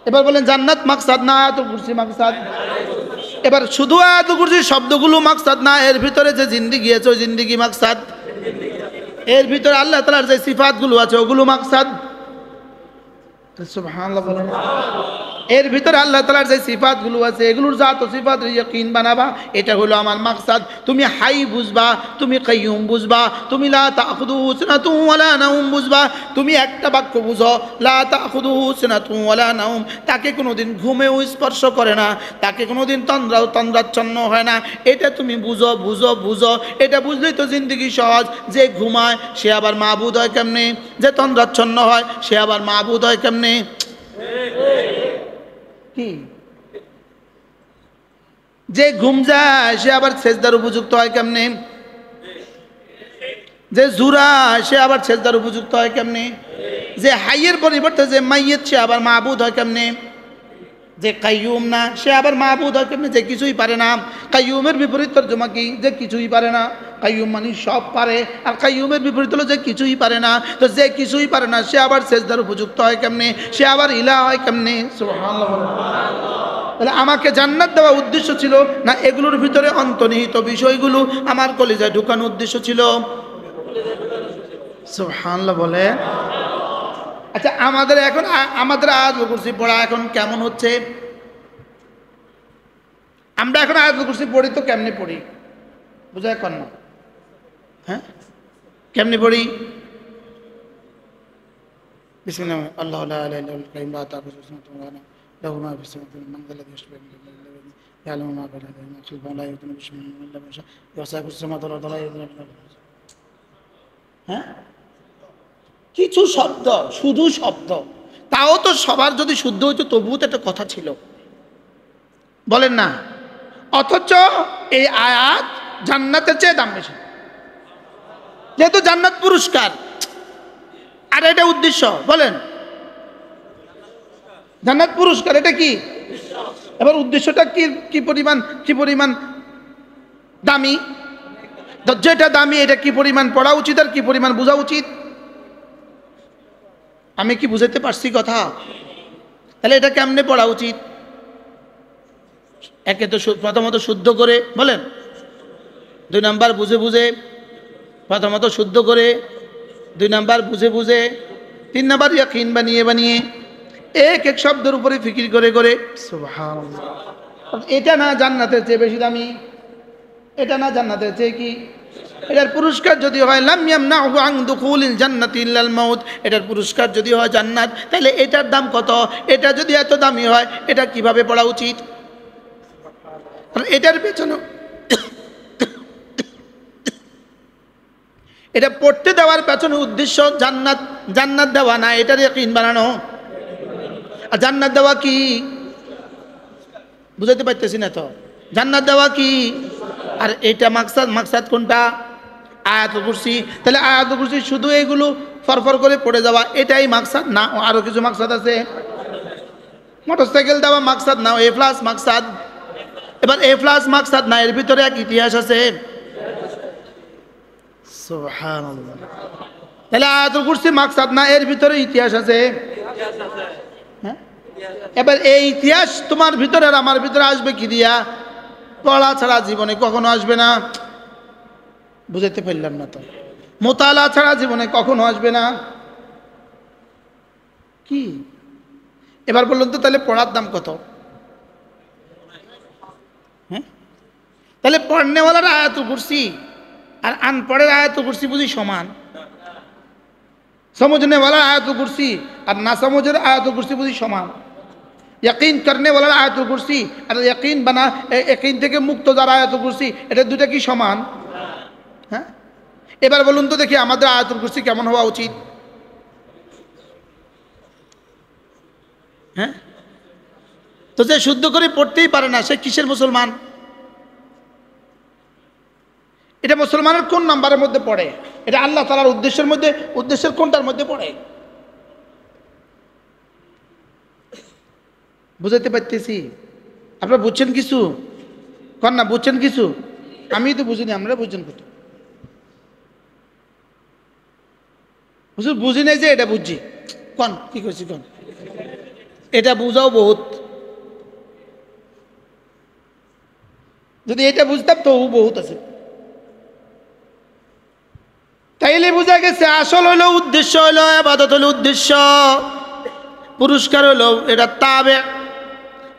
এবার বলেন জান্নাত মাকসাদ না আয়াতুল কুরসি মাকসাদ? এবার শুধু আয়াতুল কুরসির শব্দগুলো মাকসাদ না, এর ভিতরে যে জিন্দেগি আছে ওই জিন্দেগি মাকসাদ, এর ভিতরে আল্লাহ তাআলার যে সিফাতগুলো আছে ওগুলো মাকসাদ। সুবহানাল্লাহ বলেন। এর ভিতরে আল্লাহ তাআলার যে সিফাতগুলো আছে এগুলোর জাত ও সিফাত ইয়াকিন বানাবা, এটা হলো আমার মাকসাদ। তুমি হাই বুঝবা, তুমি কাইয়ুম বুঝবা, তুমি লা তাখুযুহু সিনাতুন ওয়ালা নাওম বুঝবা। তুমি একটা বাক্য বুঝো, লা তাখুযুহু সিনাতুন ওয়ালা নাওম, তাকে কোনোদিন ঘুমেও স্পর্শ করে না, তাকে কোনোদিন তন্দ্রাচ্ছন্ন হয় না। এটা তুমি বুঝো বুঝো বুঝো, এটা বুঝলেই তো জিন্দেগি সহজ। যে ঘুমায় সে আবার মাবুদ হয় কেমনে? যে তন্দ্রাচ্ছন্ন হয় সে আবার মাবুদ হয় কেমনে? কি? যে ঘুম যায় সে আবার সেজদার উপযুক্ত হয় কেমনে? যে জুরা সে আবার সেজদার উপযুক্ত হয় কেমনে? যে হাইয়ের পরিবর্তে যে মাইয়িত সে আবার মাবুদ হয় কেমনে? যে কাইয়ুম না সে আবার মাবুদ হয় কেমনে? যে কিছুই পারে না। কাইয়ুমের বিপরীত তর্জমা কি? যে কিছুই পারে না। কাইয়ুম মানে সব পারে, আর কাইয়ুমের বিপরীত হলো যে কিছুই পারে না। তো যে কিছুই পারে না সে আবার সেজদার উপযুক্ত হয় কেমনে? সে আবার ইলাহ হয় কেমনে? সুবহানাল্লাহ। তাহলে আমাকে জান্নাত দেওয়া উদ্দেশ্য ছিল না এগুলোর ভিতরে অন্তর্নিহিত বিষয়গুলো আমার কলিজায় ঢুকানোর উদ্দেশ্য ছিল? সুবহানাল্লাহ বলে। আচ্ছা, আমাদের এখন আমাদের আয়াতুল কুরসি পড়া এখন কেমন হচ্ছে? আমরা এখন আয়াতুল কুরসি পড়ি তো কেমনে পড়ি বুঝা এখন না? হ্যাঁ, কেমনে পড়ি? বিসমিল্লাহ আল্লাহু লা ইলাহা ইল্লাহুল কাইয়্যুম লা তাখুযুহু সিনাতুন ওয়া লা নাওম লাহু মা ফিস সামাওয়াতি ওয়াল আরদি মান যাল্লাযী ইয়াশফা'u ইল্লা ইয়া'লামু মা বাইনা আইদিহিম ওয়া খালফাহুম লা yuhituuna bi shay'in min ilmihi illa bimaa shaa'a ওয়াসি'a কুরসিয়্যুহু সামাওয়াতি ওয়াল আরদি লা ইয়াউদুহু হিফযুহুমা। হ্যাঁ, কিছু শব্দ, শুধু শব্দ, তাও তো সবার যদি শুদ্ধ হইতো তবুও তো একটা কথা ছিল, বলেন না? অথচ এই আয়াত জান্নাতের চেয়ে দাম বেশি, যেহেতু জান্নাত পুরস্কার আর এটা উদ্দেশ্য। বলেন, জান্নাত পুরস্কার, এটা কি? এবার উদ্দেশ্যটা কি পরিমাণ দামি? যেটা দামি এটা কি পরিমাণ পড়া উচিত আর কি পরিমাণ বোঝা উচিত? আমি কি বুঝাতে পারছি কথা? তাহলে এটা কেমনে পড়া উচিত? একে তো প্রথমত শুদ্ধ করে, বলেন। 2 নাম্বার বুঝে বুঝে, প্রথমত শুদ্ধ করে, 2 নাম্বার বুঝে বুঝে, 3 নাম্বার ইয়াকিন বানিয়ে বানিয়ে, এক এক শব্দের উপরে ফিকির করে করে। সুবহানাল্লাহ। এটা না জান্নাতের চেয়ে বেশি দামি? এটা না জান্নাতের চেয়ে কি? এটার পুরস্কার যদি হয় লাম ইয়ামনাহু আন দুখুলিল জান্নাতি ইল্লাল মাউত, এটার পুরস্কার যদি হয় জান্নাত, তাহলে এটার দাম কত? এটা যদি এত দামি হয় এটা কিভাবে পড়া উচিত? এটার পেছনে এটা পড়তে দেওয়ার পেছনে উদ্দেশ্য জান্নাত দেওয়া না, এটার ইয়াকিন বানানো। আর জান্নাত দেওয়া কি? বুঝাতে পারতেছি না তো। জান্নাত দেওয়া কি? আর এটা মাকসাদ কোনটা? আয়াতুল কুরসি। তাহলে আয়াতুল কুরসি শুধু এগুলো ফরফর করে পড়ে যাওয়া এটাই মাকসাদ না, আরো কিছু মাকসাদ আছে? মোটরসাইকেল দেওয়া মাকসাদ না, এ প্লাস মাকসাদ। এবার এ প্লাস মাকসাদ না, এর ভিতরে এক ইতিহাস আছে। সুবহানাল্লাহ। তাহলে আয়াতুল কুরসি মাকসাদ না, এর ভিতরে ইতিহাস আছে। হ্যাঁ, এবার এই ইতিহাস তোমার ভিতরে আর আমার ভিতরে আসবে কি দিয়া? পড়া ছাড়া জীবনে কখনো আসবে না। বুঝাতে পারলাম না তো? মোতালা ছাড়া জীবনে কখনো আসবে না। কি এবার বলুন তো, তাহলে পড়ার দাম কত? হ্যাঁ, তাহলে পড়নেওয়ালার আয়াতুল কুরসি আর আনপড়ের আয়াতুল কুরসি বুঝি সমান? समझनेवाला आयतुल कुर्सी और ना समझे आयतुल कुर्सी बुझी समान। यकीन करने वाला आयतुल कुर्सी और यकीन बना यकीन থেকে মুক্ত যারা আয়াতুল কুরসি, এটা দুটো কি সমান? হ্যাঁ, এবার বলুন তো দেখি আমাদের আয়াতুল কুরসি কেমন হওয়া উচিত? হ্যাঁ, তো যে শুদ্ধ করে পড়তেই পারে না সে কিসের মুসলমান? এটা মুসলমানের কোন নাম্বারের মধ্যে পড়ে? এটা আল্লাহ তাআলার উদ্দেশ্যের মধ্যে, উদ্দেশ্যের কোনটার মধ্যে পড়ে? বুঝাতে পারতেছি? আপনারা বুঝছেন কিছু? কন না, বুঝছেন কিছু? আমি তো বুঝিনি, আমরা বুঝছেন কত? হুজুর বুঝি নাই যে এটা বুঝছি, কন কি করছি কন, এটা বুঝাও বহুত, যদি এটা বুঝতাম তো বহুত আছে। তাইলে বোঝা গেছে আসল হইলো উদ্দেশ্য হইলো ইবাদত হইলো উদ্দেশ্য, পুরস্কার হইলো এটা তাবে,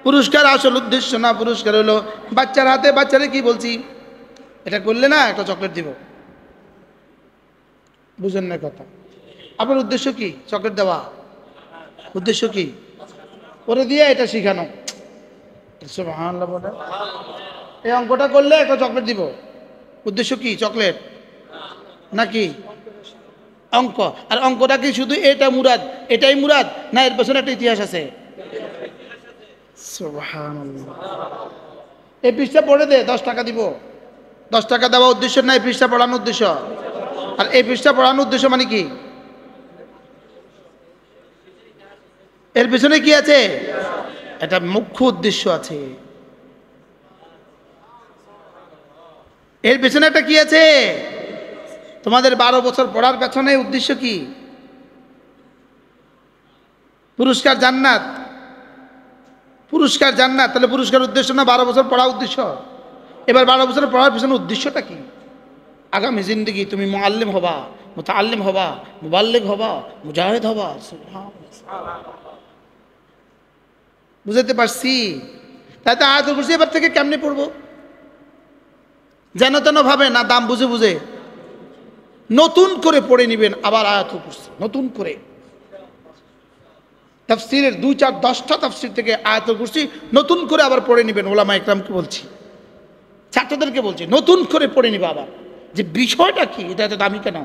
পুরস্কার আসল উদ্দেশ্য না। পুরস্কার হইলো বাচ্চার হাতে, বাচ্চারে কি বলছি, এটা করলে না একটা চকলেট দিব, বুঝেন না কথা। আপনার উদ্দেশ্য কি চকলেট দেওয়া, উদ্দেশ্য কি করে দিয়ে এটা শিখানো, সুবহানাল্লাহ বলে এই অঙ্কটা করলে একটা চকলেট দিব, উদ্দেশ্য কি চকলেট নাকি অঙ্ক? আর অঙ্কটা কি শুধু এটা মুরাদ, এটাই মুরাদ, না এর পেছনে একটা ইতিহাস আছে? সুবহানাল্লাহ। এই পৃষ্ঠা পড়ে দে 10 টাকা দিব, 10 টাকা দেওয়া উদ্দেশ্য না, এই পৃষ্ঠা পড়ানোর উদ্দেশ্য। আর এই পৃষ্ঠা পড়ানোর উদ্দেশ্য মানে কি, এর পেছনে কি আছে, এটা মুখ্য উদ্দেশ্য আছে, এর পেছনে একটা কি আছে। তোমাদের 12 বছর পড়ার পেছনে উদ্দেশ্য কি, পুরস্কার জান্নাত, পুরস্কার জান্নাত। তাহলে পুরস্কার উদ্দেশ্য না 12 বছর পড়া উদ্দেশ্য? এবার 12 বছর পড়ার পেছনে উদ্দেশ্যটা কি? আগামী জিন্দগি তুমি মুআল্লিম হবা, মুতাআল্লিম হবা, মুবাল্লিগ হবা, মুজাহিদ হবা। বুঝাতে পারছি? তাই তো আয়াতুল কুরসি এবার থেকে কেমনে পড়বো, যেন তেন ভাবে না, দাম বুঝে বুঝে নতুন করে পড়ে নিবেন আবার আয়াতুল কুরসি, নতুন করে তাফসীরের 2, 4, 10টা তাফসীর থেকে আয়াতুল কুরসি নতুন করে আবার পড়ে নিবেন। ওলামা ইকরামকে বলছি, ছাত্রদেরকে বলছি, নতুন করে পড়ে নিবে আবার, যে বিষয়টা কি, এটা এত দামি কেন,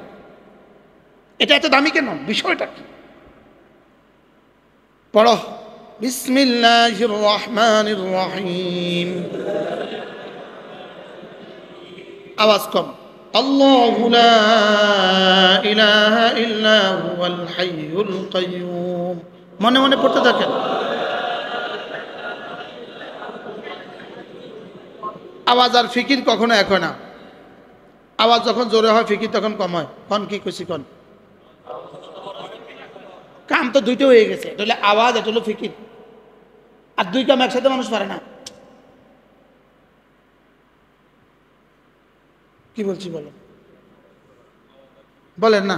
এটা এত দামি কেন, বিষয়টা কি। পড়ো বিসমিল্লাহির রহমানির রহিম, আওয়াজ কম। আল্লাহু লা ইলাহা ইল্লা হুয়াল হাইয়ুল কাইয়্যুম, মনে মনে পড়তে থাকেন। আওয়াজ আর ফিকির কখনো এক হয় না, আওয়াজ যখন জোরে হয় ফিকির তখন কম হয়। কন কি খুশি কন, কাম তো দুইটা হয়ে গেছে, এটা হলো আওয়াজ, এটা হলো ফিকির, আর 2 কাম একসাথে মানুষ পারে না। কি বলছি বলো, বলেন না।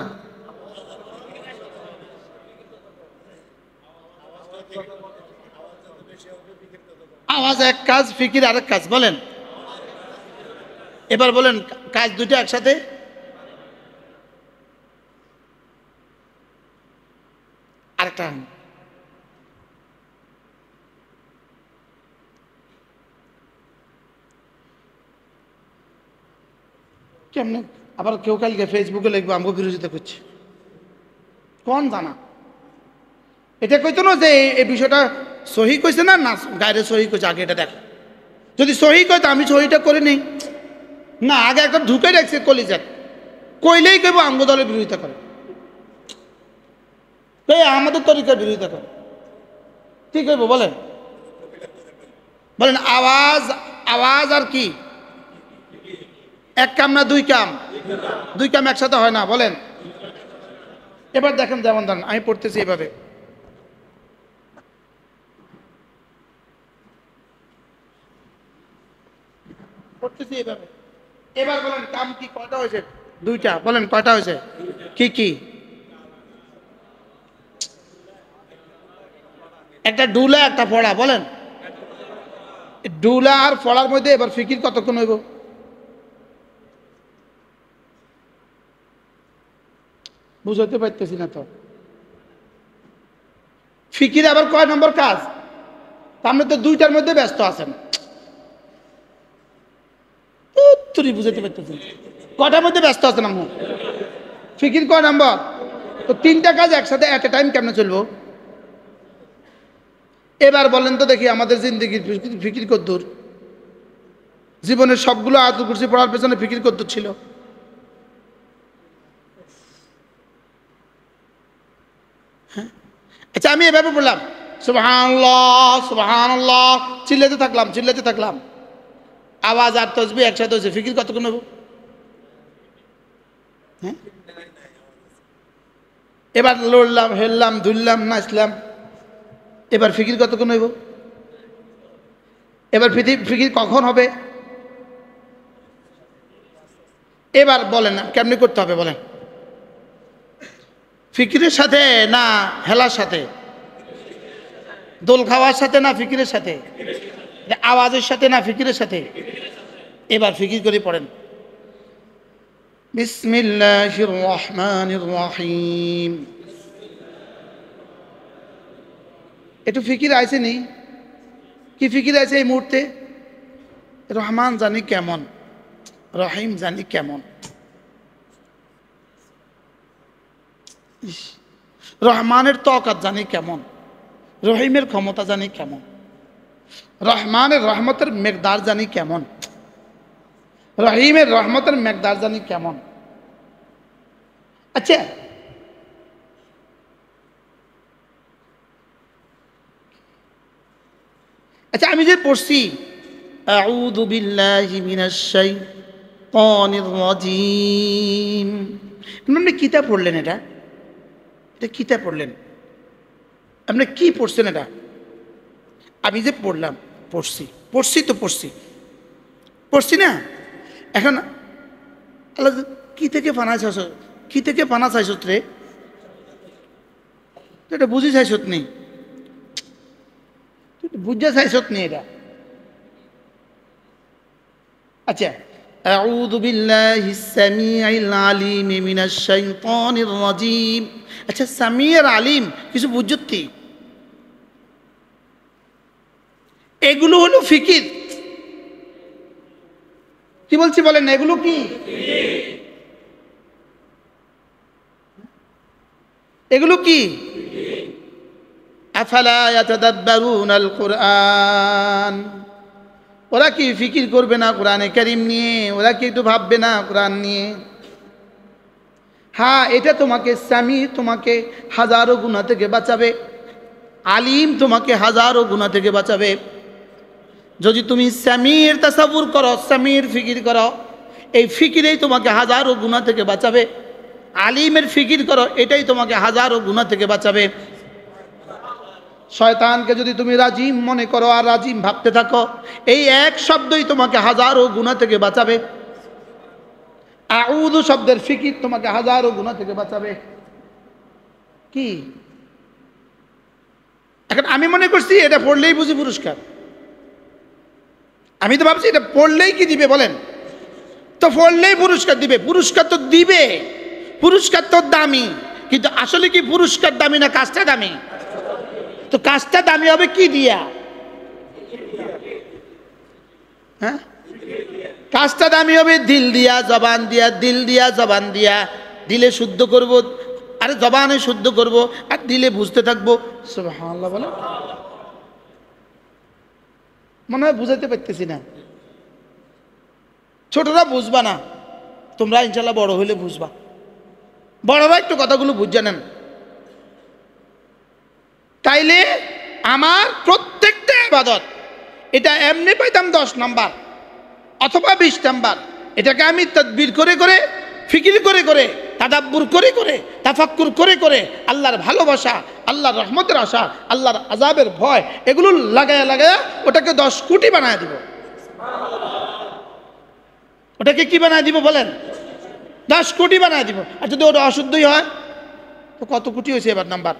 আওয়াজ এক কাজ, ফিকির আরেক কাজ, বলেন। এবার বলেন কাজ দুইটা একসাথে, আরেকটা কেমনে। আবার কেউ কালকে ফেসবুকে লিখবো আমাকে বিরোধিতা করছে, কোন জানা। এটা কইতো না যে এই বিষয়টা সহি কইছে না, না গায়ে সহি কইছে, আগে এটা দেখো। যদি সহি কয় তো আমি সহিটা করে নেই না, আগে একটা ঢুকে রাখছে কলিজাত, কইলেই কইব আঙ্গ দলের বিরোধিতা করে, আমাদের তরিকার বিরোধিতা করে, ঠিক কইব বলেন। বলেন আওয়াজ, আওয়াজ আর কি এক কাম না 2 কাম, 2 কাম একসাথে হয় না, বলেন। এবার দেখেন, যেমন ধরেন আমি পড়তেছি এভাবে, পড়তেছি এভাবে, এবার বলেন কাম কি কয়টা হয়েছে, 2টা, বলেন কয়টা হয়েছে, কি কি, একটা ডুলা একটা পড়া, বলেন। ডুলা আর পড়ার মধ্যে এবার ফিকির কতক্ষণ হইব, বুঝাতে পারতেছি না তো। ফিকির আবার কয় নম্বর কাজ, আপনি তো 2টার মধ্যে ব্যস্ত আছেন, তুই বুঝাতে পারতেছি কয়টার মধ্যে ব্যস্ত আছেন আপনি, ফিকির কয় নম্বর, তো 3টা কাজ একসাথে এট এ টাইম কেমনে চলবো। এবার বলেন তো দেখি আমাদের জিন্দগির ফিকির কদ্দূর, জীবনের সবগুলো আয়াতুল কুরসি পড়ার পেছনে ফিকির কদ্দূর ছিল। হ্যাঁ, আচ্ছা আমি এভাবে বললাম সুবহানাল্লাহ সুবহানাল্লাহ, চিল্লাতে থাকলাম, চিল্লাতে থাকলাম, আওয়াজ আর তসবিহ একসাথে হয়েছে, ফিকির কতক্ষণ হবো? হ্যাঁ, এবার লড়লাম, হেললাম, দুললাম, নাচলাম। এবার ফিকির কতক্ষণ হইব? এবার ফিকির কখন হবে? এবার বলেন না কেমনি করতে হবে বলেন? ফিকিরের সাথে না হেলার সাথে? দোল খাওয়ার সাথে না ফিকিরের সাথে? আওয়াজের সাথে না ফিকিরের সাথে? এবার ফিকির করে পড়েন। বিসমিল্লাহির রহমানির রহিম। একটু ফিকির আইছে নি? কি ফিকির আছে এই মুহূর্তে? রহমান জানি কেমন, রহিম জানি কেমন। রহমানের তকাত জানি কেমন, রহিমের ক্ষমতা জানি কেমন, রহমানের রহমতের মেকদার জানি কেমন, রহিমের রহমতের মেকদার জানি কেমন। আচ্ছা, আচ্ছা আমি যে পড়ছি আউযু বিল্লাহি মিনাশ শাইতানির রাজিম, আপনি কিতাব পড়লেন? এটা কিতাব পড়লেন? আপনি কি পড়ছেন এটা? আমি যে পড়লাম, পড়ছি না। এখন আল্লাহ কি থেকে পানা চাইছ, কি থেকে পানা চাইছ রে? এটা বুঝি চাইছত নেই, বুঝা চাইছত নেই এটা। আচ্ছা, আউযু বিল্লাহিস সামিউল আলিম মিনাশ শাইতানির রাজিম। আচ্ছা, সামি আর আলিম কিছু বুঝতি? এগুলো হলো ফিকির। কি বলছি বলেন? এগুলো কি? এগুলো কি? আফালা ইয়াতাদাব্বারুনাল কুরআন, ওরা কি ফিকির করবে না কোরআনে কারীম নিয়ে? ওরা কি একটু ভাববে না কোরআন নিয়ে? হ্যাঁ, এটা তোমাকে সামি তোমাকে হাজারো গুনাহ থেকে বাঁচাবে, আলিম তোমাকে হাজারো গুনাহ থেকে বাঁচাবে। যদি তুমি সামির তাসাব্বুর করো, সামির ফিকির করো, এই ফিকিরেই তোমাকে হাজারো গুনাহ থেকে বাঁচাবে। আলিমের ফিকির করো, এটাই তোমাকে হাজারো গুনাহ থেকে বাঁচাবে। শয়তানকে যদি তুমি রাজিম মনে করো আর রাজিম ভাবতে থাকো, এই এক শব্দই তোমাকে হাজারো গুনাহ থেকে বাঁচাবে। আউযু শব্দের ফিকির তোমাকে হাজারো গুনাহ থেকে বাঁচাবে। কি এখন আমি মনে করছি এটা পড়লেই বুঝি পুরস্কার? আমি তো ভাবছি এটা পড়লেই কি দিবে বলেন? তো পড়লেই পুরস্কার দিবে? পুরস্কার তো দিবে, পুরস্কার তো দামি, কিন্তু আসলে কি পুরস্কার দামি না কাজটা দামি? তো কাজটা দামি হবে কি দিয়া? হ্যাঁ, কাজটা দামি হবে দিল দিয়া, জবান দিয়া। দিল দিয়া, জবান দিয়া। দিলে শুদ্ধ করব, আরে জবানে শুদ্ধ করব, আর দিলে বুঝতে থাকবো। সুবহানাল্লাহ বলে মনে হয় বুঝাইতে পারতেছি না। ছোটরা বুঝবা না, তোমরা ইনশাল্লাহ বড় হইলে বুঝবা। বড়রা একটু কথাগুলো বুঝে নেন, তাইলে আমার প্রত্যেকটা ইবাদত এটা এমনি পাইতাম 10 নাম্বার অথবা 20 নাম্বার। এটাকে আমি তাদবির করে করে, ফিকির করে করে, তাদাব্বুর করে করে, তাফাক্কুর করে করে, আল্লাহর ভালোবাসা, আল্লাহর রহমতের আশা, আল্লাহর আযাবের ভয়, এগুলো লাগায়া লাগায়া ওটাকে 10 কোটি বানায় দিব। ওটাকে কি বানায় দিব বলেন? 10 কোটি বানায় দিব। আর যদি ওটা অশুদ্ধই হয় তো কত কোটি হয়েছে এবার নাম্বার?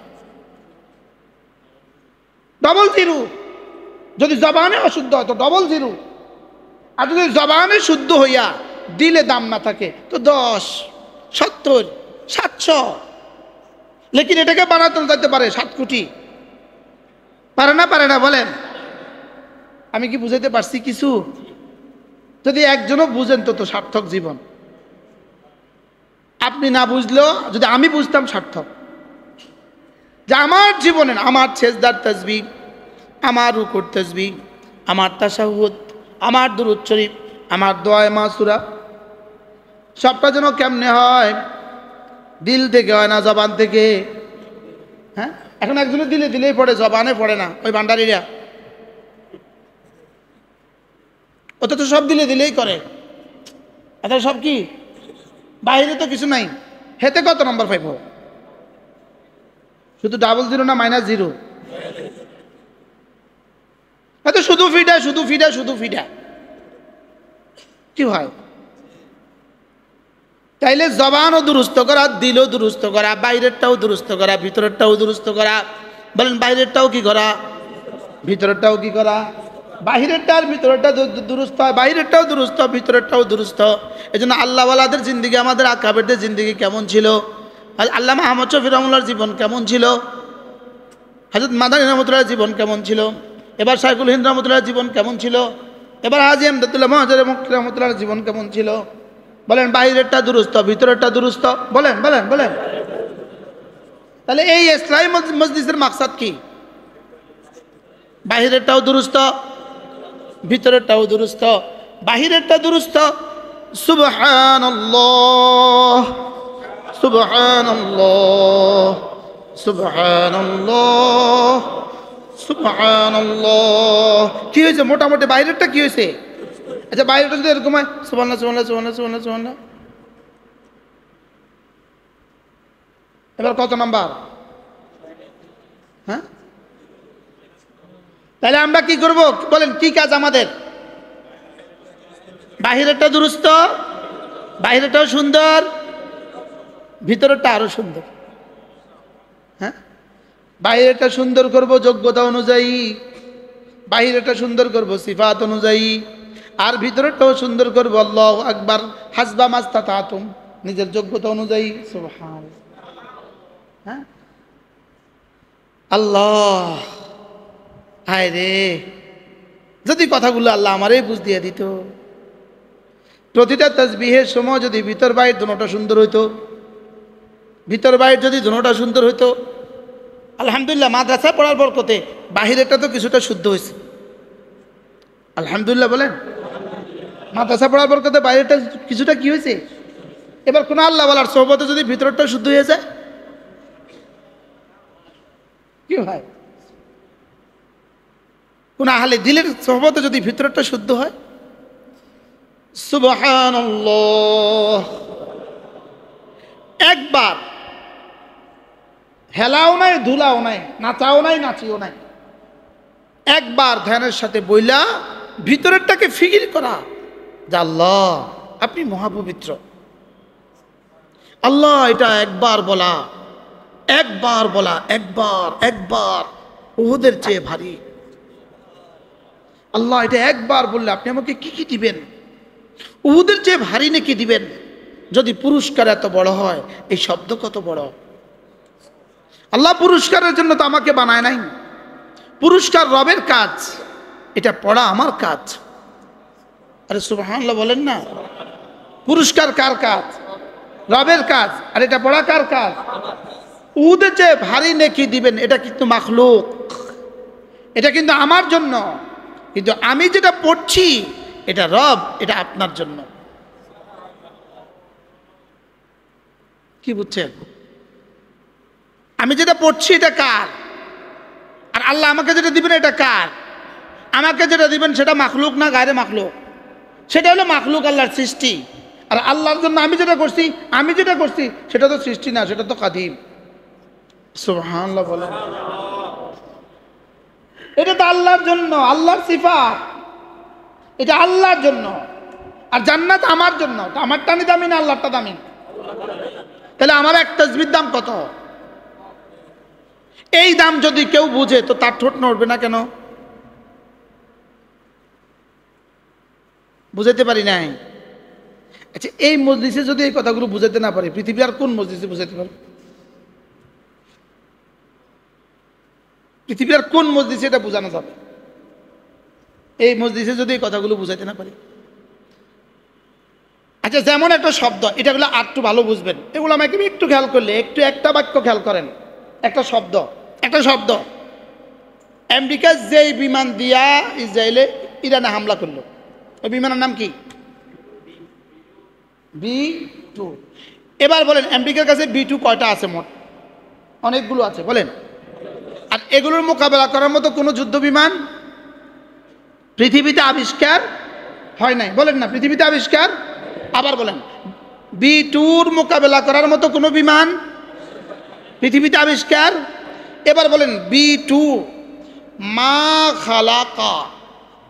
Double zero. যদি জবানে অশুদ্ধ হয় তো ডবল জিরো, আর যদি জবানে শুদ্ধ হইয়া দিলে দাম না থাকে তো 10, 70, 700। লেকিন এটাকে বানাতে যাইতে পারে 7 কোটি। পারে না? পারে না বলেন? আমি কি বুঝাইতে পারছি কিছু? যদি একজনও বুঝেন তো সার্থক জীবন। আপনি না বুঝলেও যদি আমি বুঝতাম সার্থক। যে আমার জীবনে আমার সেজদার তাসবিহ, আমার রুকুর তাসবিহ, আমার তাশাহুদ, আমার দুরূদ শরীফ, আমার দোয়ায়ে মাসুরা, সবটা যেন কেমনে হয়? দিল থেকে হয় না জবান থেকে। হ্যাঁ, এখন একজনে দিলে দিলেই পড়ে, জবানে পড়ে না। ওই ভান্ডারীরা ওটা তো সব দিলে দিলেই করে। এটা সব কি বাইরে তো কিছু নাই, হেতে কত নম্বর পাইব? শুধু ডাবল জিরো না -0? হয়তো শুধু ফিডা শুধু ফিডা শুধু ফিডা কি হয়? তাইলে জবানও দুরুস্ত করা, দিলও দুরুস্ত করা, বাইরেরটাও দুরুস্ত করা, ভিতরেরটাও দুরুস্ত করা। বলেন বাইরেরটাও কি করা, ভিতরেরটাও কি করা? বাহিরেরটার ভিতরেরটা দুরুস্ত হয়, বাইরেরটাও দুরুস্ত, ভিতরেরটাও দুরুস্ত। এই জন্য আল্লাহওয়ালাদের জিন্দিগি, আমাদের আকাবেরদের জিন্দিগি কেমন ছিল? আল্লামা আহমদ শফি রহমতুল্লাহর জীবন কেমন ছিল? হযরত মাদানী রহমতুল্লাহর জীবন কেমন ছিল? এবার শাইখুল হিন্দ রহমতুল্লাহর জীবন কেমন ছিল? এবার হাজী আমদাদুল্লাহ মহাজের রহমতুল্লাহর জীবন কেমন ছিল? বলেন বাহিরেরটা দুরুস্ত, ভিতরেরটা দুরুস্ত। বলেন বলেন বলেন। তাহলে এই ইসলামী মজলিসের মাকসাদ কি? বাহিরেরটাও দুরুস্ত, ভিতরেরটাও দুরুস্ত। বাহিরেরটা দুরুস্ত, সুবহানাল্লাহ সুবহানাল্লাহ সুবহানাল্লাহ সুবহানাল্লাহ। কি হয়েছে? মোটামুটি বাইরেরটা কি হয়েছে? আচ্ছা বাইরেটা যদি এরকম হয় সুবহানাল্লাহ সুবহানাল্লাহ সুবহানাল্লাহ সুবহানাল্লাহ সুবহানাল্লাহ, এবার কত নাম্বার? হ্যাঁ, তাহলে আমরা কি করব? বলেন কি কাজ আমাদের? বাহিরেরটা দুরুস্ত, বাহিরেরটাও সুন্দর, ভিতরেরটা আরো সুন্দর। হ্যাঁ, বাইরেটা সুন্দর করব যোগ্যতা অনুযায়ী, বাহিরেটা সুন্দর করব সিফাত অনুযায়ী, আর ভিতরেরটাও সুন্দর করব আল্লাহু আকবার হাসবা মাস্তাতাতুম, নিজের যোগ্যতা অনুযায়ী। সুবহানাল্লাহ। হ্যাঁ, আল্লাহ হায় রে, যদি কথাগুলো আল্লাহ আমারই বুঝ দিয়ে দিত। প্রতিটা তাসবিহের সময় যদি ভিতর বাইর দুটোটা সুন্দর হইতো, ভিতর বাইর যদি দুটোটা সুন্দর হইতো, আলহামদুলিল্লাহ মাদ্রাসা পড়ার বরকতে বাহিরেরটা তো কিছুটা শুদ্ধ হয়েছে। আলহামদুলিল্লাহ বলেন। মাদ্রাসা পড়ার বরকতে বাইরেরটা কিছুটা কি হয়েছে? এবার কোন আল্লাহ বলার সোহবতে যদি ভিতরটা শুদ্ধ হয়ে যায় কি হয়? কোন আহলে দিলের সোহবতে যদি ভিতরটা শুদ্ধ হয়, সুবহানাল্লাহ। একবার হেলাও নাই, ধুলাও নাই, নাচাও নাই, নাচিও নাই, একবার ধ্যানের সাথে বইলা ভিতরেরটাকে ফিকির করা যে আল্লাহ আপনি মহাপবিত্র। আল্লাহ এটা একবার বলা, একবার বলা, একবার একবার উহুদের চেয়ে ভারী। আল্লাহ এটা একবার বললে আপনি আমাকে কি কি দিবেন? উহুদের চেয়ে ভারী নাকি দিবেন? যদি পুরস্কার এত বড় হয়, এই শব্দ কত বড়? আল্লাহ পুরস্কারের জন্য তো আমাকে বানায় নাই। পুরস্কার রবের কাজ, এটা পড়া আমার কাজ। আরে সুবহানাল্লাহ বলেন না। পুরস্কার কার কাজ? রবের কাজ। আর এটা পড়া কার কাজ? উহুদের চেয়ে ভারী নেকি দিবেন, এটা কিন্তু মাখলুক, এটা কিন্তু আমার জন্য। কিন্তু আমি যেটা পড়ছি এটা রব, এটা আপনার জন্য। কি বুঝছেন? আমি যেটা পড়ছি এটা কার? আর আল্লাহ আমাকে যেটা দিবেন এটা কার? আমাকে যেটা দিবেন সেটা মাখলুক না গায়রে মাখলুক? সেটা হলো মাখলুক, আল্লাহর সৃষ্টি। আর আল্লাহর জন্য আমি যেটা করছি, আমি যেটা করছি সেটা তো সৃষ্টি না, সেটা তো কাদিম। সুবহানাল্লাহ বলেন। এটা তো আল্লাহর জন্য, আল্লাহর সিফাত, এটা আল্লাহর জন্য। আর জান্নাত আমার জন্য। আমার টানি দামি না আল্লাহরটা দামি? তাহলে আমার এক তাসবির দাম কত? এই দাম যদি কেউ বুঝে তো তার ঠোঁট নড়বে না কেন? বুঝাইতে পারি নাই। আচ্ছা এই মজলিসে যদি এই কথাগুলো বুঝাইতে না পারি, পৃথিবী আর কোন মজলিসে বুঝাইতে পারে? পৃথিবীর আর কোন মজলিসে এটা বোঝানো যাবে? এই মজলিসে যদি এই কথাগুলো বুঝাইতে না পারি। আচ্ছা যেমন একটা শব্দ, এটাগুলো আর একটু ভালো বুঝবেন, এগুলো আমাকে একটু খেয়াল করলে, একটু একটা বাক্য খেয়াল করেন। একটা শব্দ, একটা শব্দ। আমেরিকা যেই বিমান দিয়া ইসরায়েলে ইরানে হামলা করলো, ওই বিমানের নাম কি? B-2। এবার বলেন আমেরিকার কাছে B-2 কয়টা আছে? মোট অনেকগুলো আছে, বলেন। আর এগুলোর মোকাবেলা করার মতো কোনো যুদ্ধ বিমান পৃথিবীতে আবিষ্কার হয় নাই, বলেন না? পৃথিবীতে আবিষ্কার। আবার বলেন B-2-র মোকাবেলা করার মতো কোনো বিমান পৃথিবীতে আবিষ্কার এবার বলেন B2 মা খালাকা,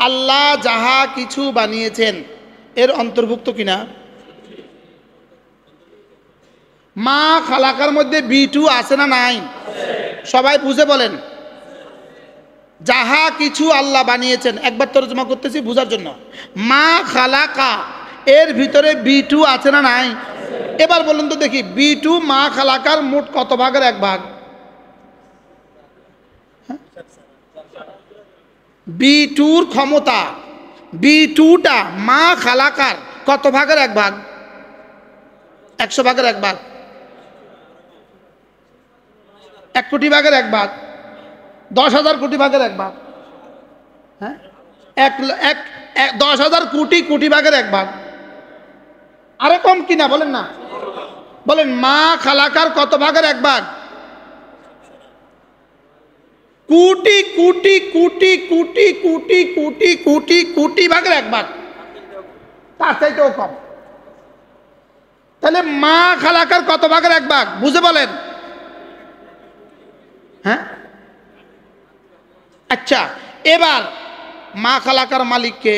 আল্লাহ যাহা কিছু বানিয়েছেন এর অন্তর্ভুক্ত কিনা? মা খালাকার মধ্যে B2 আছে না নাই? সবাই বুঝে বলেন। যাহা কিছু আল্লাহ বানিয়েছেন, একবার তরজমা করতেছি বুঝার জন্য। মা খালাকা এর ভিতরে B2 আছে না নাই? এবার বলুন তো দেখি, B2 মা খালাকার মোট কত ভাগের এক ভাগ? B2-র ক্ষমতা, B2টা মা খালাকার কত ভাগের এক ভাগ? 100 ভাগের এক ভাগ, 1 কোটি ভাগের এক ভাগ, 10,000 কোটি ভাগের এক ভাগ, হ্যাঁ 10,000 কোটি কোটি ভাগের এক ভাগ। আরে কম কিনা বলেন না, বলেন মা খালাকার কত ভাগের এক ভাগ? কোটি কোটি কোটি কোটি কোটি কোটি কোটি কোটি ভাগের এক ভাগ, তার চাইতেও কম। তাহলে মা খালাকার কত ভাগের এক ভাগ বুঝে বলেন। হ্যাঁ আচ্ছা, এবার মা খালাকার মালিককে,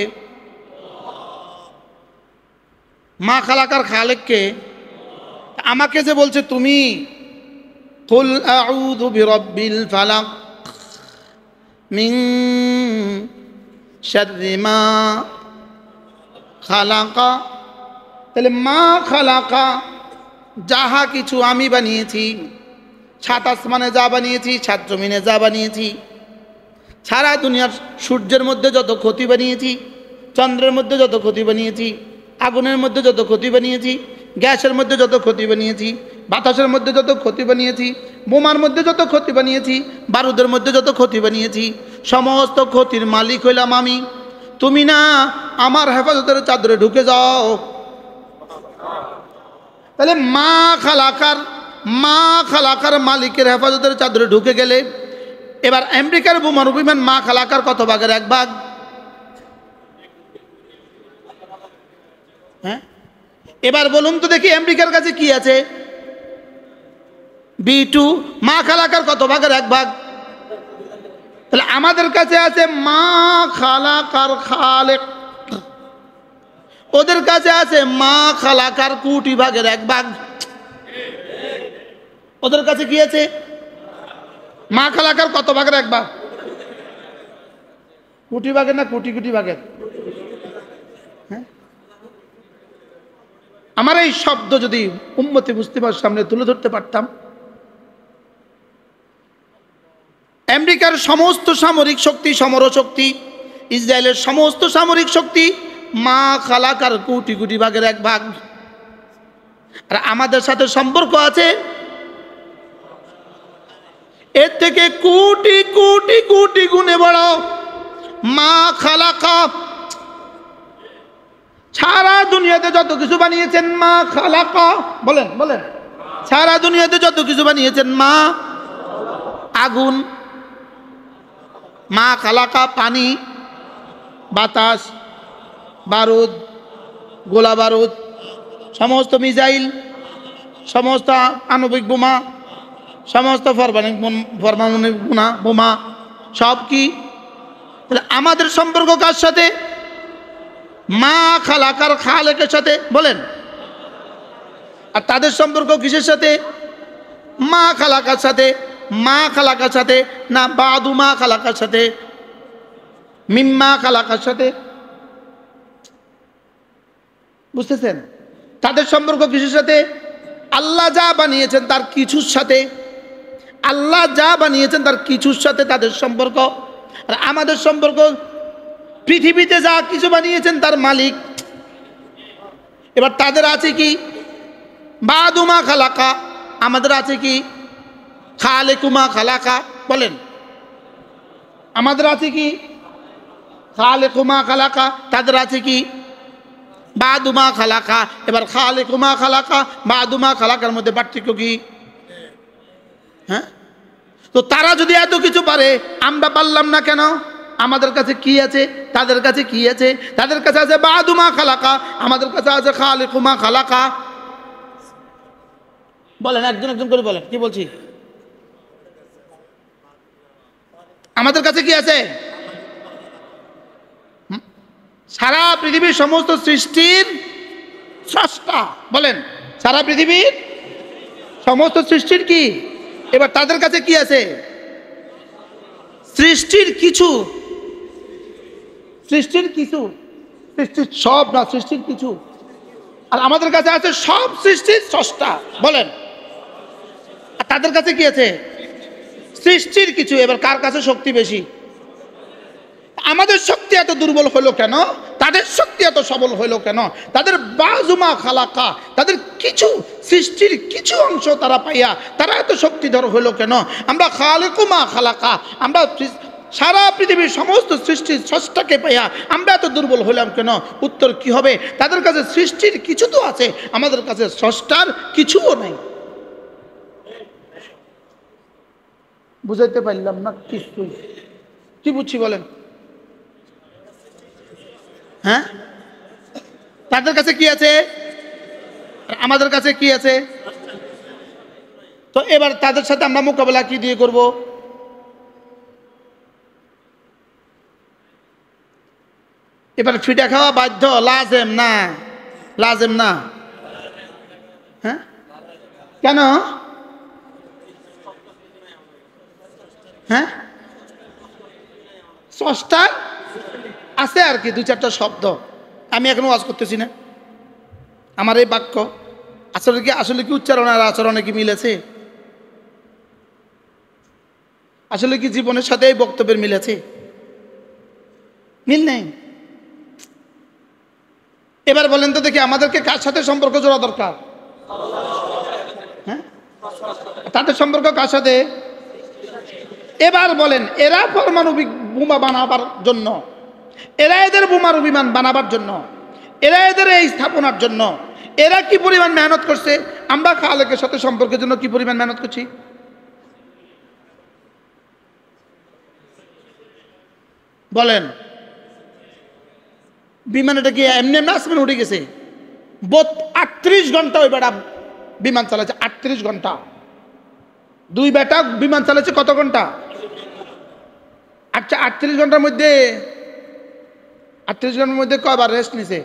মা খালাকার খালেককে, আমাকে যে বলছে তুমি কুল আউযু বিরাব্বিল ফালাক মিন শাররি মা খালাকা, তাহলে মা খালাকা যাহা কিছু আমি বানিয়েছি, সাত আসমানে যা বানিয়েছি, সাত জমিনে যা বানিয়েছি, সারা দুনিয়ার সূর্যের মধ্যে যত ক্ষতি বানিয়েছি, চন্দ্রের মধ্যে যত ক্ষতি বানিয়েছি, আগুনের মধ্যে যত ক্ষতি বানিয়েছি, গ্যাসের মধ্যে যত ক্ষতি বানিয়েছি, বাতাসের মধ্যে যত ক্ষতি বানিয়েছি, বোমার মধ্যে যত ক্ষতি বানিয়েছি, বারুদের মধ্যে যত ক্ষতি বানিয়েছি, সমস্ত ক্ষতির মালিক হইলাম আমি। তুমি না আমার হেফাজতের চাদরে ঢুকে যাও। তাহলে মা খালাকার মালিকের হেফাজতের চাদরে ঢুকে গেলে, এবার আমেরিকার বোমার বিমান মা খালাকার কত ভাগের এক ভাগ? হ্যাঁ এবার বলুন তো দেখি, আমেরিকার কাছে কি আছে? B2 মা খালাকার কত ভাগের এক ভাগ? তাহলে আমাদের কাছে আছে মা খালাকার খালেক, ওদের কাছে আছে মা খালাকার কোটি ভাগের এক ভাগ। ওদের কাছে কি আছে? মা খালাকার কত ভাগের এক ভাগ? কোটি ভাগের না কোটি কোটি ভাগের? হ্যাঁ, আমার এই শব্দ যদি উম্মতে মুসলিমার সামনে তুলে ধরতে পারতাম, আমেরিকার সমস্ত সামরিক শক্তি, সমরশক্তি, ইসরায়েলের সমস্ত সামরিক শক্তি মা খালাকার কোটি কোটি ভাগের এক ভাগ। আর আমাদের সাথে সম্পর্ক আছে এর থেকে কোটি কোটি কোটি গুণে বড় মা খালাকা। সারা দুনিয়াতে যত কিছু বানিয়েছেন মা খালাকা, বলেন বলেন, সারা দুনিয়াতে যত কিছু বানিয়েছেন মা, আগুন মা খালাকা, পানি, বাতাস, বারুদ, গোলা বারুদ, সমস্ত মিসাইল, সমস্ত আণবিক বোমা, সমস্ত পারমাণবিক বোমা সব কি? তাহলে আমাদের সম্পর্ক কার সাথে? মা খালাকার খালেকের সাথে, বলেন। আর তাদের সম্পর্ক কিসের সাথে? মা খালাকার সাথে। মা খালাকার সাথে না বাদু মা খালাকার সাথে, মিম্মা খালাকার সাথে, বুঝতেছেন? তাদের সম্পর্ক কিসের সাথে? আল্লাহ যা বানিয়েছেন তার কিছুর সাথে, আল্লাহ যা বানিয়েছেন তার কিছুর সাথে তাদের সম্পর্ক। আর আমাদের সম্পর্ক পৃথিবীতে যা কিছু বানিয়েছেন তার মালিক। এবার তাদের আছে কি? বাদুমা খালাকা, আমাদের আছে কি? খালেকুমা খালাকা, বলেন। আমাদের আছে কি? খালেকুমা খালাকা, তাদের আছে কি? বাদুমা খালাকা। এবার খালেকুমা খালাকা, বাদুমা খালাকার মধ্যে পার্থক্য কি? হ্যাঁ, তো তারা যদি এত কিছু পারে আমরা পারলাম না কেন? আমাদের কাছে কি আছে? তাদের কাছে কি আছে? তাদের কাছে আছে বাদুমা খালাকা, আমাদের কাছে আছে খালেকুমা খালাকা। বলেন, একজন একজন করে বলেন, কি বলছি? আমাদের কাছে কি আছে? সারা পৃথিবীর সমস্ত সৃষ্টির স্রষ্টা। বলেন, সারা পৃথিবীর সমস্ত সৃষ্টির কি? এবার তাদের কাছে কি আছে? সৃষ্টির কিছু, সৃষ্টির কিছু, সৃষ্টির সব না, সৃষ্টির কিছু। আর আমাদের কাছে আছে সব সৃষ্টির স্রষ্টা। বলেন, আর তাদের কাছে কি আছে? সৃষ্টির কিছু। এবার কার কাছে শক্তি বেশি? আমাদের শক্তি এত দুর্বল হলো কেন? তাদের শক্তি এত সবল হলো কেন? তাদের বাজুমা খালাকা, তাদের কিছু সৃষ্টির কিছু অংশ তারা পাইয়া তারা এত শক্তিধর হলো কেন? আমরা খালিকুমা খালাকা, আমরা সারা পৃথিবীর সমস্ত সৃষ্টির স্রষ্টাকে পাইয়া আমরা এত দুর্বল হলাম কেন? উত্তর কি হবে? তাদের কাছে সৃষ্টির কিছু তো আছে, আমাদের কাছে স্রষ্টার কিছুও নাই। বুঝাইতে পারলাম না কিছু? কি বুঝছি বলেন? হ্যাঁ, তাদের কাছে কি আছে, আমাদের কাছে কি আছে? তো এবার তাদের সাথে আমরা মোকাবেলা কি দিয়ে করব? এবার ফিটা খাওয়া বাধ্য, লাজেম না? লাজেম না? হ্যাঁ, কেন? হ্যাঁ, স্রষ্টা আছে আর কি দু চারটা শব্দ। আমি এখন ওয়াজ করতেছি না, আমার এই বাক্য আসলে কি উচ্চারণ আর আচরণে কি মিল আছে? আসলে কি জীবনের সাথে এই বক্তব্যের মিল আছে? মিল নেই। এবার বলেন তো দেখি, আমাদেরকে কার সাথে সম্পর্ক জোড়া দরকার? হ্যাঁ, তাদের সম্পর্ক কার সাথে? এবার বলেন, এরা পারমাণবিক বোমা বানাবার জন্য, এরা এদের বোমার বিমান বানাবার জন্য, এরা এদের এই স্থাপনার জন্য এরা কি পরিমাণ মেহনত করছে? আমরা খালেকের সাথে সম্পর্কের জন্য কি পরিমাণ মেহনত করছি? বলেন, বিমানটা কি এমনি এমনি আসমানে উঠে গেছে? 38 ঘন্টা ওই বেটা বিমান চালাচ্ছে, 38 ঘন্টা। দুই বেটা বিমান চালাচ্ছে কত ঘন্টা? আচ্ছা, 38 ঘন্টার মধ্যে 38 ঘন্টার মধ্যে কয়বার রেস্ট নিছে?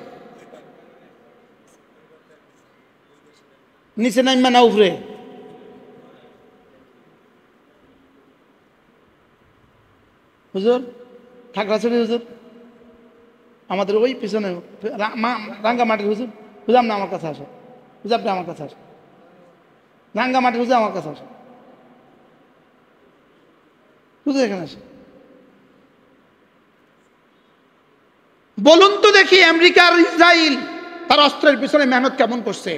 নিচে নামবে না উপরে? হুজুর খাগড়াছড়ি হুজুর, আমাদের ওই পিছনে রাঙ্গামাটির হুজুর, হুজুর আপনি আমার কাছে আসো, হুজুর আপনি আমার কাছে আসো, রাঙ্গামাটির হুজুর আমার কাছে আসো, হুজুর এখানে আসো। বলুন তো দেখি, আমেরিকা আর ইসরায়েল তার অস্ত্রের পিছনে মেহনত কেমন করছে?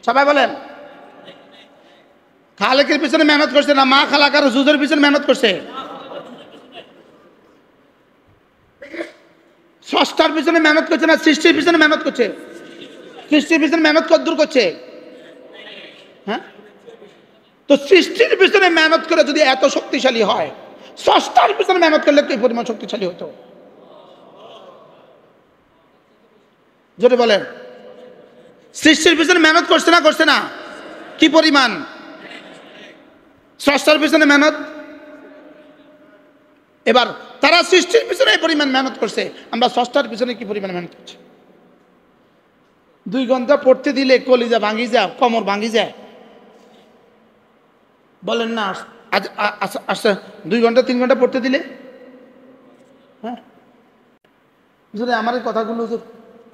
সবাই বলেন। খালেকের পিছনে মেহনত করছে না মা খালাকার হুজুরের পিছনে মেহনত করছে? স্রষ্টার পিছনে মেহনত করছে না সৃষ্টির পিছনে মেহনত করছে? সৃষ্টির পিছনে মেহনত কদ্দূর করছে? হ্যাঁ, তো সৃষ্টির পিছনে মেহনত করে যদি এত শক্তিশালী হয়, স্রষ্টার পিছনে মেহনত করলে কি পরিমাণ শক্তিশালী হতো? জোরে বলেন। সৃষ্টির পিছনে মেহনত করছে না করছে না? কি পরিমাণ? স্রষ্টার পিছনে মেহনত। এবার তারা সৃষ্টির পিছনে এই পরিমাণ মেহনত করছে, আমরা স্রষ্টার পিছনে কি পরিমাণ মেহনত করছি? 2 ঘন্টা পড়তে দিলে কলিজা ভাঙি যায়, কোমর ভাঙি যায়। বলেন না? আচ্ছা 2 ঘন্টা 3 ঘন্টা পড়তে দিলে, হ্যাঁ, যদি আমার এই কথাগুলো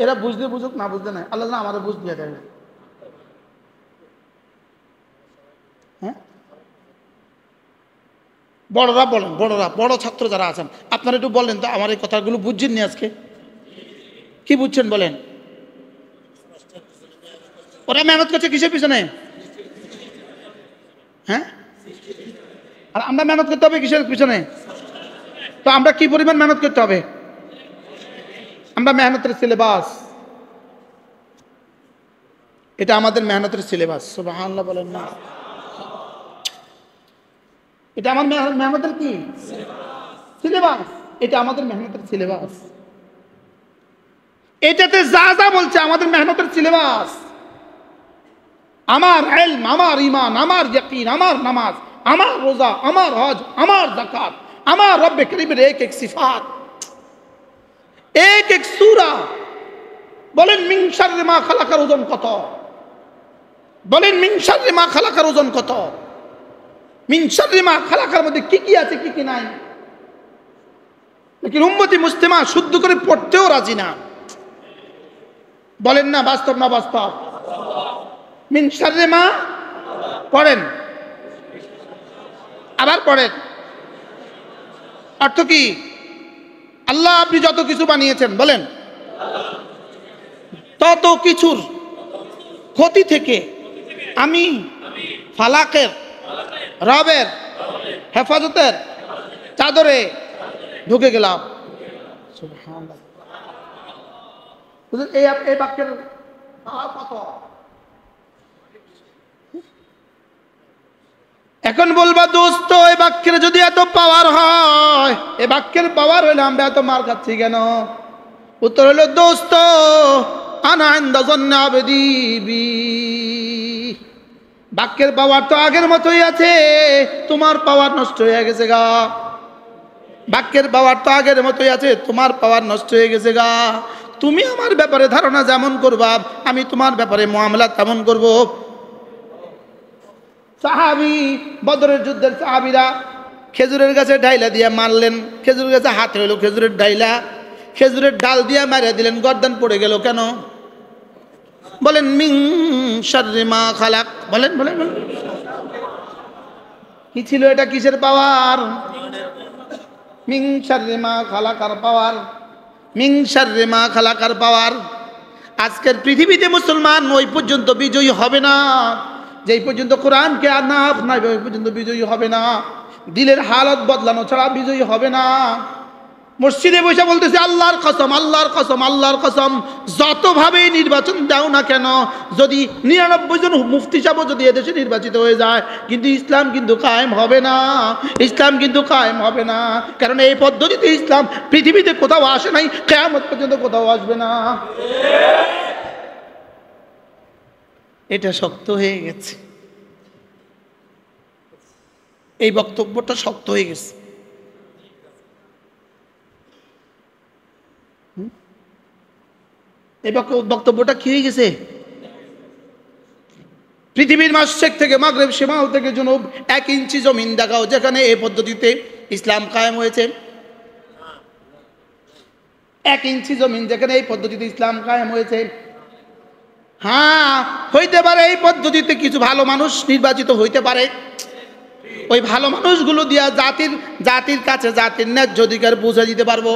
এরা বুঝলে বুঝুক, না বুঝলে না, আল্লাহ আমার বুঝ দিয়ে দেয়। হ্যাঁ, বড়রা বলেন, বড়রা, বড় ছাত্র যারা আছেন আপনারা একটু বলেন তো, আমার এই কথাগুলো বুঝছেন নি আজকে? কি বুঝছেন বলেন? ওরা মেহনত করছে কিসের পিছনে? হ্যাঁ, আর আমরা মেহনত করতে হবে কিসের পিছনে? তো আমরা কি পরিমাণ মেহনত করতে হবে? আমরা মেহনতের সিলেবাস, এটা আমাদের মেহনতের সিলেবাস। সুবহানাল্লাহ বলেন না? এটা আমার মেহনতের কি সিলেবাস? এটা আমাদের মেহনতের সিলেবাস। এটাতে যা যা বলছে আমাদের মেহনতের সিলেবাস। আমার ইলম, আমার ঈমান, আমার ইয়াকিন, আমার নামাজ, আমার রোজা, আমার হজ, আমার যাকাত, আমার রব্বে করিমের এক এক সিফাত, এক এক সূরা। বলেন মিন শাররি মা খালাকার ওজন কত? বলেন মিন শাররি মা খালাকার ওজন কত? মিন শাররি মা খালাকার মধ্যে কি কি আছে, কি কি নাই। লেকিন উম্মতি মুসলিমা শুদ্ধ করে পড়তেও রাজি না। বলেন না বাস্তব না বাস্তব? মিন শাররি মা পড়েন, আবার পড়েন। অর্থ কি? আল্লাহ আপনি যত কিছু বানিয়েছেন, বলেন তত কিছুর ক্ষতি থেকে আমি ফালাকের রবের হেফাজতের চাদরে ঢুকে গেলাম। সুবহানাল্লাহ। এই বাক্যের কত? এখন বলবা দোস্ত এই বাক্যের যদি এত পাওয়ার হয়, এই বাক্যের পাওয়ার হইলে আমরা এত মার খাচ্ছি কেন? উত্তর হলো দোস্ত আনা ইনদা যান্নি আবদি বি। বাক্যের পাওয়ার তো আগের মতোই আছে, তোমার পাওয়ার নষ্ট হয়ে গেছে গা। বাক্যের পাওয়ার তো আগের মতোই আছে, তোমার পাওয়ার নষ্ট হয়ে গেছে গা। তুমি আমার ব্যাপারে ধারণা যেমন করবা, আমি তোমার ব্যাপারে মুআমালা তেমন করব। সাহাবী, বদরের যুদ্ধের সাহাবীরা খেজুরের গাছে ডাইলা দিয়ে মারলেন, খেজুরের গাছে হাতে হইল খেজুরের ডাইলা, খেজুরের ডাল দিয়ে মারিয়া দিলেন, গর্দান পড়ে গেল কেন? বলেন মিন শাররি মা খালাক। বলেন বলেন বলেন, কি ছিল এটা? কিসের পাওয়ার? মিন শাররি মা খালাকার পাওয়ার, মিন শাররি মা খালাকার পাওয়ার। আজকের পৃথিবীতে মুসলমান ওই পর্যন্ত বিজয়ী হবে না যেই পর্যন্ত কোরআনকে আর না আপনাইবে, ওই পর্যন্ত বিজয়ী হবে না। দিলের হালত বদলানো ছাড়া বিজয়ী হবে না। মসজিদে বসে বলতেছে আল্লাহর কসম, আল্লাহর কসম, আল্লাহর কসম, যতভাবেই নির্বাচন দাও না কেন, যদি 99 জন মুফতি সাহেব যদি এদেশে নির্বাচিত হয়ে যায়, কিন্তু ইসলাম কিন্তু কায়েম হবে না। ইসলাম কিন্তু কায়েম হবে না, কারণ এই পদ্ধতিতে ইসলাম পৃথিবীতে কোথাও আসে নাই, কিয়ামত পর্যন্ত কোথাও আসবে না। এটা শক্ত হয়ে গেছে, এই বক্তব্যটা শক্ত হয়ে গেছে। এই বক্তব্যটা কি হয়ে গেছে? পৃথিবীর মাশরিক থেকে মাগরিব, শিমাল থেকে জুনুব 1 ইঞ্চি জমিন দেখাও যেখানে এই পদ্ধতিতে ইসলাম কায়েম হয়েছে। 1 ইঞ্চি জমিন যেখানে এই পদ্ধতিতে ইসলাম কায়েম হয়েছে। হ্যাঁ, হইতে পারে এই পদ্ধতিতে কিছু ভালো মানুষ নির্বাচিত হইতে পারে, ওই ভালো মানুষগুলো দিয়া জাতির কাছে জাতির ন্যায্য অধিকার পৌঁছে দিতে পারবো।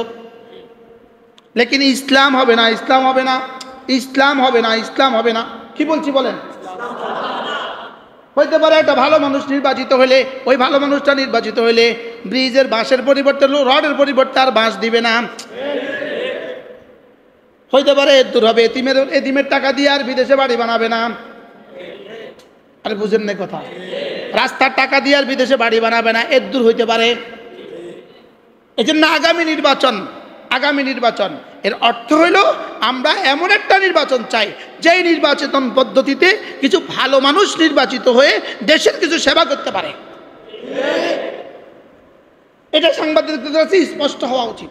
লেকিন ইসলাম হবে না, ইসলাম হবে না, ইসলাম হবে না, ইসলাম হবে না। কি বলছি বলেন? হইতে পারে একটা ভালো মানুষ নির্বাচিত হলে, ওই ভালো মানুষটা নির্বাচিত হলে ব্রিজের বাঁশের পরিবর্তে রডের পরিবর্তে আর বাঁশ দিবে না। হইতে পারে দূর হবে, এতিমের টাকা দিয়ে আর বিদেশে বাড়ি বানাবে না। আরে বুঝেন না কথা? রাস্তার টাকা দিয়ে আর বিদেশে বাড়ি বানাবে না, এর দূর হইতে পারে। এই জন্য আগামী নির্বাচন এর অর্থ হইল আমরা এমন একটা নির্বাচন চাই যেই নির্বাচন পদ্ধতিতে কিছু ভালো মানুষ নির্বাচিত হয়ে দেশের কিছু সেবা করতে পারে। এটা সাংবাদিকদের কাছে স্পষ্ট হওয়া উচিত।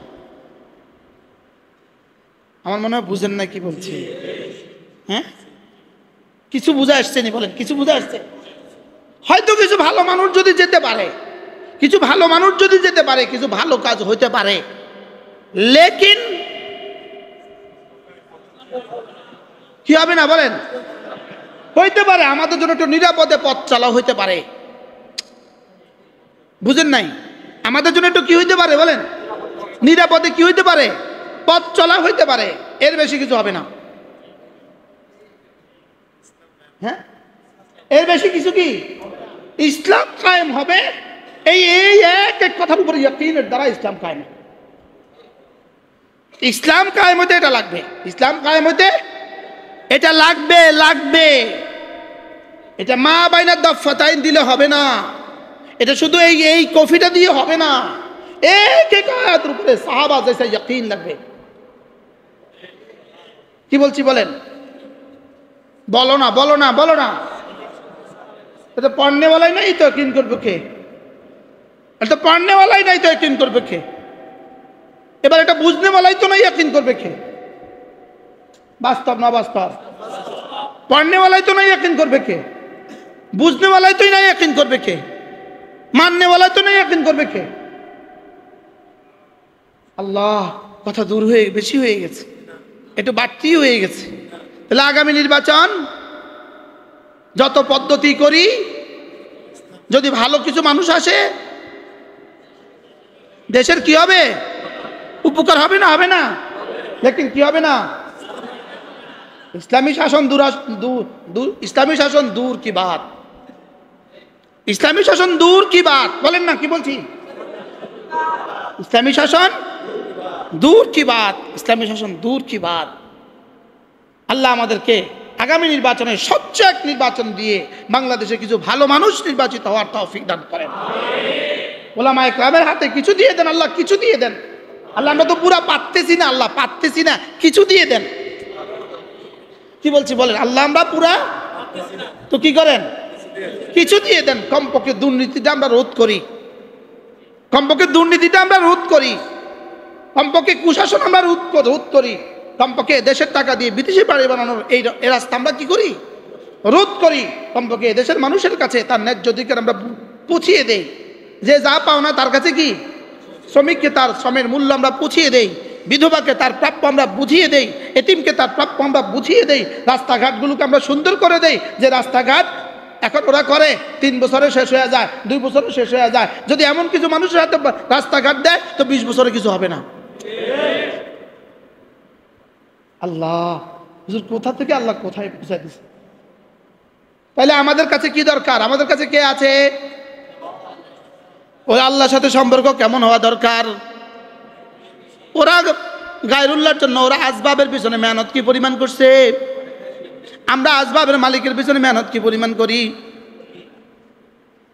আমার মনে হয় বুঝেন না কি বলছি? হ্যাঁ, কিছু বুঝে আসছে নি? বলেন কিছু বুঝে আসছে? হয়তো কিছু ভালো মানুষ যদি যেতে পারে, কিছু ভালো মানুষ যদি যেতে পারে, কিছু ভালো কাজ হইতে পারে, লেকিন কি হবে না? বলেন হইতে পারে আমাদের জন্য একটু নিরাপদে পথ চালা হইতে পারে। বুঝেন নাই? আমাদের জন্য একটু কি হইতে পারে? বলেন নিরাপদে কি হইতে পারে? পথ চলা হইতে পারে, এর বেশি কিছু হবে না। হ্যাঁ, এর বেশি কিছু কি? ইসলাম কায়েম হবে। এই এক এক কথার উপরে ইয়াকিনের দ্বারা ইসলাম কায়েম। ইসলাম কায়েম হতে এটা লাগবে, ইসলাম কায়েম হতে এটা লাগবে। এটা মা বাইনা দফাতাইন দিলে হবে না, এটা শুধু এই কফিটা দিয়ে হবে না, এক এক আয়াতের উপরে সাহাবা জৈসা ইয়াকিন লাগবে। কি বলছি বলেন? বলো না এটা পড়নেওয়ালাই নাই তো ইকিন করবে কে? এটা পড়নেওয়ালাই নাই তো ইকিন করবে কে? এবার এটা বুঝনেওয়ালাই তো নাই, ইকিন করবে কে? বাস্তব না বাস্তব? পড়নেওয়ালাই তো নাই, ইকিন করবে কে? বুঝনেওয়ালাই তো নাই, ইকিন করবে কে? মাননেওয়ালাই তো নাই, ইকিন করবে কে? আল্লাহ, কথা দূর হয়ে বেশি হয়ে গেছে, একটু বাড়তি হয়ে গেছে। তাহলে আগামী নির্বাচন যত পদ্ধতি করি, যদি ভালো কিছু মানুষ আসে দেশের কি হবে? উপকার হবে না? হবে না? লেকিন কি হবে না? ইসলামী শাসন ইসলামী শাসন দূর কি বাত, ইসলামী শাসন দূর কি বাত, বলেন না, কি বলছি? ইসলামী শাসন দূর কি বাত, ইসলামী শাসন দূর কি বাত। আল্লাহ আমাদেরকে আগামী নির্বাচনে স্বচ্ছ এক নির্বাচন দিয়ে বাংলাদেশে কিছু ভালো মানুষ নির্বাচিত হওয়ার তৌফিক দান করেন। ওলামায়ে কেরামের হাতে কিছু দিয়ে দেন আল্লাহ, কিছু দিয়ে দেন আল্লাহ। আমরা তো পুরা পারতেছি না আল্লাহ, পারতেছি না, কিছু দিয়ে দেন। কি বলছি বলেন? আল্লাহ আমরা পুরা তো কি করেন? কিছু দিয়ে দেন। কমপক্ষে দুর্নীতিটা আমরা রোধ করি, কমপক্ষে দুর্নীতিটা আমরা রোধ করি, কমপক্ষে কুশাসন আমরা রোধ করি, কমপক্ষে দেশের টাকা দিয়ে বিদেশি বাড়ি বানানোর এই রাস্তা আমরা কি করি? রোধ করি। কমপক্ষে দেশের মানুষের কাছে তার ন্যায্য অধিকার আমরা পৌঁছিয়ে দেই। যে যা পাও না তার কাছে কি? শ্রমিককে তার শ্রমের মূল্য আমরা পৌঁছিয়ে দেই, বিধবাকে তার প্রাপ্য আমরা বুঝিয়ে দেই, এতিমকে তার প্রাপ্য আমরা বুঝিয়ে দেই, রাস্তাঘাটগুলোকে আমরা সুন্দর করে দেই। যে রাস্তাঘাট এখন ওরা করে 3 বছরে শেষ হয়ে যায়, 2 বছরে শেষ হয়ে যায়। যদি এমন কিছু মানুষের হাতে রাস্তাঘাট দেয় তো 20 বছরে কিছু হবে না। আল্লাহ, হুজুর কোথা থেকে আল্লাহ কোথায় পৌঁছায় দিচ্ছে? তাহলে আমাদের কাছে কি দরকার? আমাদের কাছে কে আছে? ওই আল্লাহর সাথে সম্পর্ক কেমন হওয়া দরকার? ওরা গায়রুল্লাহর জন্য ওরা আসবাবের পিছনে মেহনত কি পরিমাণ করছে? আমরা আসবাবের মালিকের পিছনে মেহনত কি পরিমাণ করি?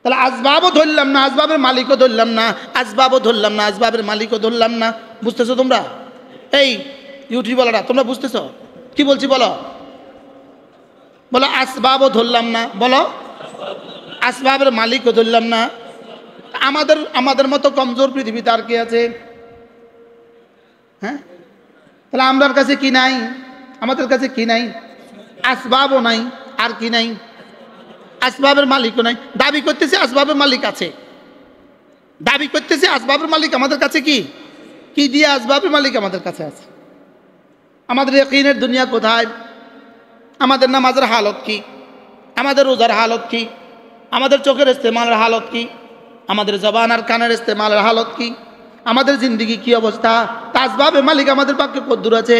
তাহলে আসবাবও ধরলাম না, আসবাবের মালিকও ধরলাম না, আসবাবও ধরলাম না, আসবাবের মালিকও ধরলাম না। বুঝতেছো তোমরা? এই ইউটিউবাররা তোমরা বুঝতেছো কি বলছি? বলো বলো, আসবাবও ধরলাম না, বলো আসবাবের মালিকও ধরলাম না। আমাদের মতো কমজোর পৃথিবীতে আর কি আছে? হ্যাঁ, তাহলে আমরার কাছে কি নাই? আমাদের কাছে কি নাই? আসবাবও নাই, আর কি নাই? আসবাবের মালিকও নাই। দাবি করতেছে আসবাবের মালিক আছে, দাবি করতেছে আসবাবের মালিক আমাদের কাছে কি? কি দিয়ে আসবাবের মালিক আমাদের কাছে আছে? আমাদের ইয়াকিনের দুনিয়া কোথায়? আমাদের নামাজের হালত কি? আমাদের রোজার হালত কি? আমাদের চোখের ইস্তেমালের হালত কি? আমাদের জবান আর কানের ইস্তেমালের হালত কি? আমাদের জিন্দেগি কি অবস্থা? আসবাবের মালিক আমাদের পক্ষে কদ্দুর আছে?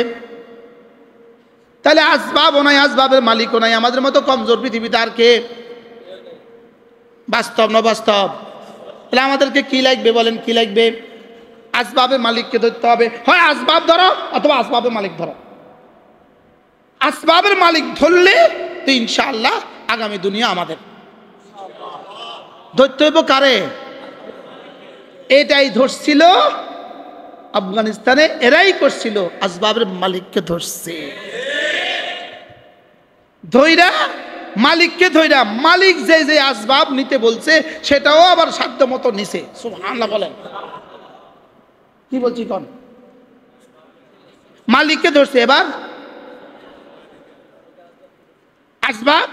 তাহলে আসবাবও নাই, আসবাবের মালিকও নাই, আমাদের মতো কমজোর পৃথিবীতে আর কে? বাস্তব না বাস্তব? তাহলে আমাদেরকে কি লাগবে বলেন? কি লাগবে? আসবাবের মালিককে ধরতে হবে। হয় আসবাব ধরো অথবা আসবাবের মালিক ধরো। আসবাবের মালিক ধরলে তো ইনশাআল্লাহ আগামী দুনিয়া আমাদের। ধরতে হইব কারে? এটাই ধরছিল আফগানিস্তানে, এরাই করছিল, আসবাবের মালিককে ধরছে। ধৈরা মালিককে ধৈরা, মালিক যে যে আসবাব নিতে বলছে সেটাও আবার সাধ্য মতো নিছে। সুবহানাল্লাহ বলেন। কি বলছি কোন? মালিককে ধরছে। এবার আসবাব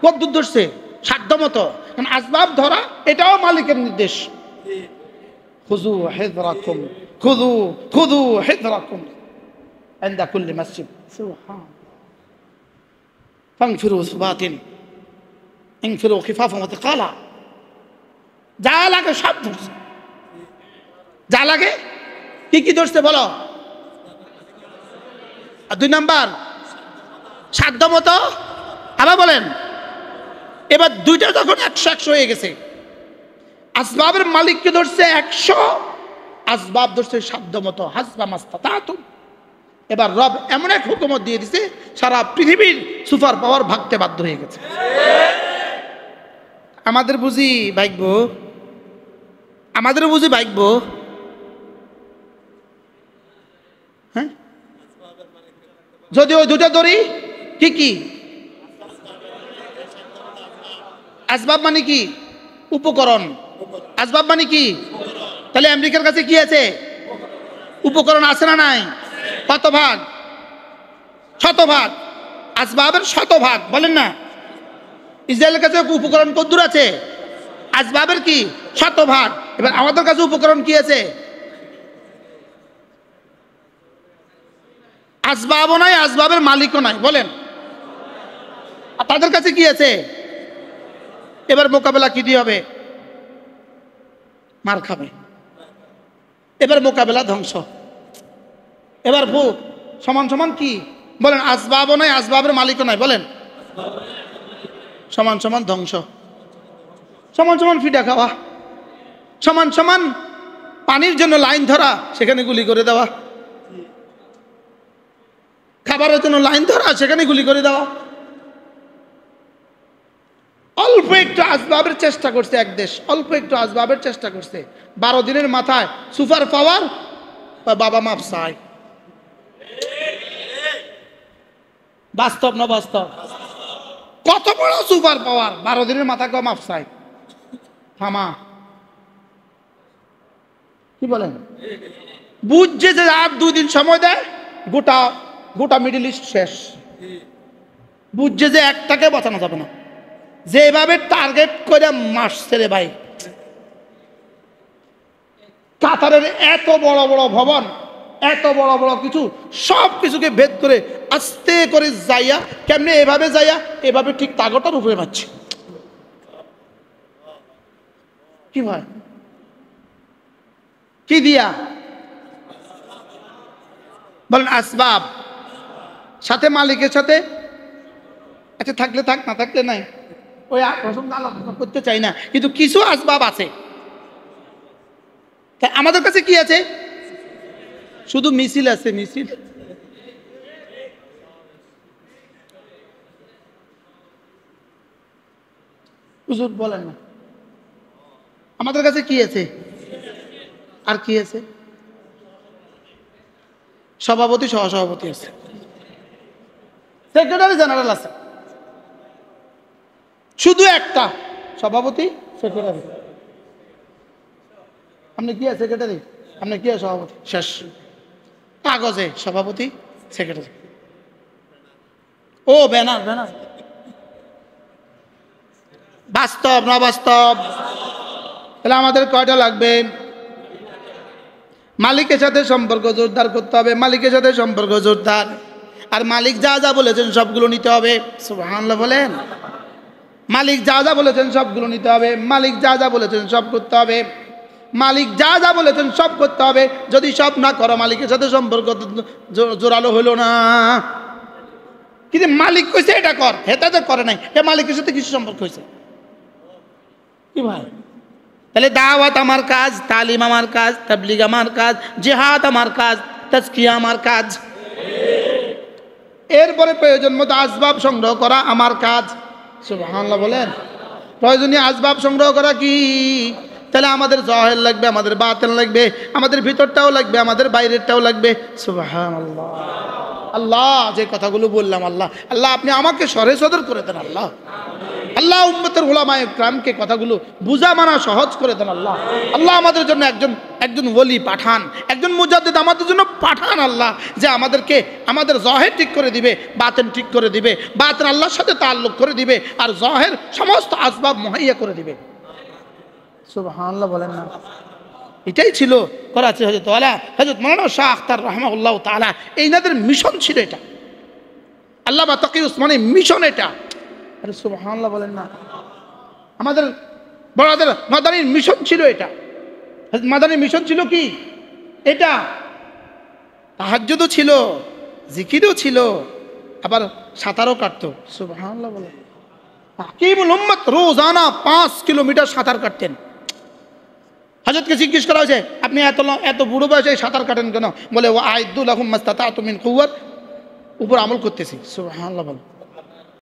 কদ্দুর ধরছে? সাধ্য মতো। আসবাব ধরা এটাও মালিকের নির্দেশ। খুযু হিযরাকুম, খুযু হিযরাকুম ইনদা কুল্লি মসজিদ। সুবহান। ফানফিরু সুবাতিন ইনফিরু খিফাফান ওয়া তিকালা। যা লাগে সব ধরছে, যা লাগে। কি কি ধরছে বলো? আর 2 নাম্বার সাধ্য মতো। আবার বলেন। এবার দুইটা যখন 100 হয়ে গেছে, আসবাবের মালিককে ধরছে 100, আসবাব ধরছে সাধ্য মতো, হাসবা মাস্তাতাতুম। এবার রব এমন এক হুকুমত দিয়ে দিছে, সারা পৃথিবীর সুপার পাওয়ার ভাগতে বাধ্য হয়ে গেছে। আমাদের বুঝি ভাগ্য? আমাদের বুঝি ভাগ্য? হ্যাঁ, যদি ওই দুটা ধরি। কি কি? আসবাব মানে কি? উপকরণ। আসবাব মানে কি? তাহলে আমেরিকার কাছে কি আছে? উপকরণ আছে না নাই? কত ভাগ? শতভাগ। আসবাবের শতভাগ, বলেন না। ইসরায়েলের কাছে উপকরণ কতদূর আছে? আসবাবের কি? শতভাগ। এবার আমাদের কাছে উপকরণ কি আছে? আসবাবও নাই, আসবাবের মালিকও নাই, বলেন। আর তাদের কাছে কি আছে? এবার মোকাবেলা কি দিয়ে হবে? মার খাবে। এবার মোকাবেলা ধ্বংস। এবার সমান সমান কি? বলেন। আসবাবও নাই, আসবাবের মালিকও নাই, বলেন। সমান সমান ধ্বংস। সমান সমান ফিডা খাওয়া। সমান সমান পানির জন্য লাইন ধরা, সেখানে গুলি করে দেওয়া। খাবারের জন্য লাইন ধরা, সেখানে গুলি করে দেওয়া। অল্প একটু আসবাবের চেষ্টা করছে এক দেশ, অল্প একটু আসবাবের চেষ্টা করছে, 12 দিনের মাথায় সুপার পাওয়ার, বাবা মাপ চাই। বাস্তব না বাস্তব? কত বড় সুপার পাওয়ার, 12 দিনের মাথায় কেউ মাপ চাই? থামা। কি বলেন? বুঝছে যে আর 2 দিন সময় দেয়, গোটা গোটা মিডল ইস্ট শেষ। বুঝছে যে একটাকে বাঁচানো যাবে না। যেভাবে টার্গেট করে মারছে রে ভাই, কাতারের এত বড় বড় ভবন, এত বড় বড় কিছু, সব কিছুকে ভেদ করে আস্তে করে যাইয়া, কেমনে এভাবে যাইয়া এভাবে ঠিক তাগটার উপরে মারছে। কি ভাই? কি দিয়া? বলেন। আসবাব। সাথে মালিকের সাথে, আচ্ছা থাকলে থাক, না থাকলে নাই, ওই প্রসঙ্গ আলোচনা করতে চাই না, কিন্তু কিছু আসবাব আছে। আমাদের কাছে কি আছে? শুধু মিছিল আছে, মিছিল। হুজুর বলেন না, আমাদের কাছে কি আছে? আর কি আছে? সভাপতি, সহসভাপতি আছে, সেক্রেটারি জেনারেল আছে। শুধু একটা সভাপতি, সেক্রেটারি। আপনি কি আছে? সেক্রেটারি। আপনি কি আছে? সভাপতি। শেষ। কাগজে সভাপতি, সেক্রেটারি। ও ব্যানার, ব্যানার। বাস্তব না বাস্তব? তাহলে আমাদের কয়টা লাগবে? মালিকের সাথে সম্পর্ক জোরদার করতে হবে, মালিকের সাথে সম্পর্ক জোরদার। আর মালিক যা যা বলেছেন সবগুলো নিতে হবে। সুবহানাল্লাহ বলেন। মালিক যা যা বলেছেন সবগুলো নিতে হবে, মালিক যা যা বলেছেন সব করতে হবে, মালিক যা যা বলেছেন সব করতে হবে। যদি সব না করো, মালিকের সাথে সম্পর্ক জোরালো হলো না। কিন্তু মালিক কইছে এটা কর, হেটা তো করে নাই, এ মালিকের সাথে কিছু সম্পর্ক হয়েছে কি ভাই? তাহলে দাওয়াত আমার কাজ, তালিম আমার কাজ, তাবলীগ আমার কাজ, জিহাদ আমার কাজ, তাজকিয়া আমার কাজ। এরপরে প্রয়োজন মতো আসবাব সংগ্রহ করা আমার কাজ। সুবহানাল্লাহ বলেন। প্রয়োজনীয় আসবাব সংগ্রহ করা কি? তাহলে আমাদের জাহের লাগবে, আমাদের বাতিন লাগবে, আমাদের ভিতরটাও লাগবে, আমাদের বাইরেরটাও লাগবে। সুবহানাল্লাহ। আল্লাহ যে কথাগুলো বললাম, আল্লাহ আল্লাহ আপনি আমাকে সরে সদর করে দেন। আল্লাহ আল্লাহ উম্মতের উলামায়ে কিরামকে কথাগুলো বুঝা মানা সহজ করে দেন। আল্লাহ আল্লাহ আমাদের জন্য একজন ওলি পাঠান, একজন মুজাদ্দিদ আমাদের জন্য পাঠান। আল্লাহ যে আমাদেরকে আমাদের জাহের ঠিক করে দিবে, বাতিন ঠিক করে দিবে, বাতিন আল্লাহর সাথে তাআল্লুক করে দিবে, আর জাহের সমস্ত আসবাব মুহাইয়া করে দিবে। সুবহানাল্লাহ বলেন না? এটাই ছিল করাচি হযরত মাওলানা শাহ আখতার রাহমাহুল্লাহ তাআলা, এইনাদের মিশন ছিল এটা। আল্লামা তাকি উসমানীর মিশন এটা। আরে সুবহানাল্লাহ বলেন না? আমাদের বড়দের মাদানীর মিশন ছিল এটা। মাদানীর মিশন ছিল কি? এটা। তাহাজ্জুদও ছিল, জিকিরও ছিল, আবার সাঁতারও কাটতো। সুবহানাল্লাহ বলেন। হাকিমুল উম্মত রোজানা 5 কিলোমিটার সাঁতার কাটতেন। হযরতকে জিজ্ঞেস করা হয়েছে, আপনি এত বুড়ো বয়সে সাঁতার কাটেন কেন? বলে ওয়া আইদ্দু লাহুম মাস্তাতাতু মিন কুওয়াত, উপর আমল করতেছি। সুবহানাল্লাহ বলেন।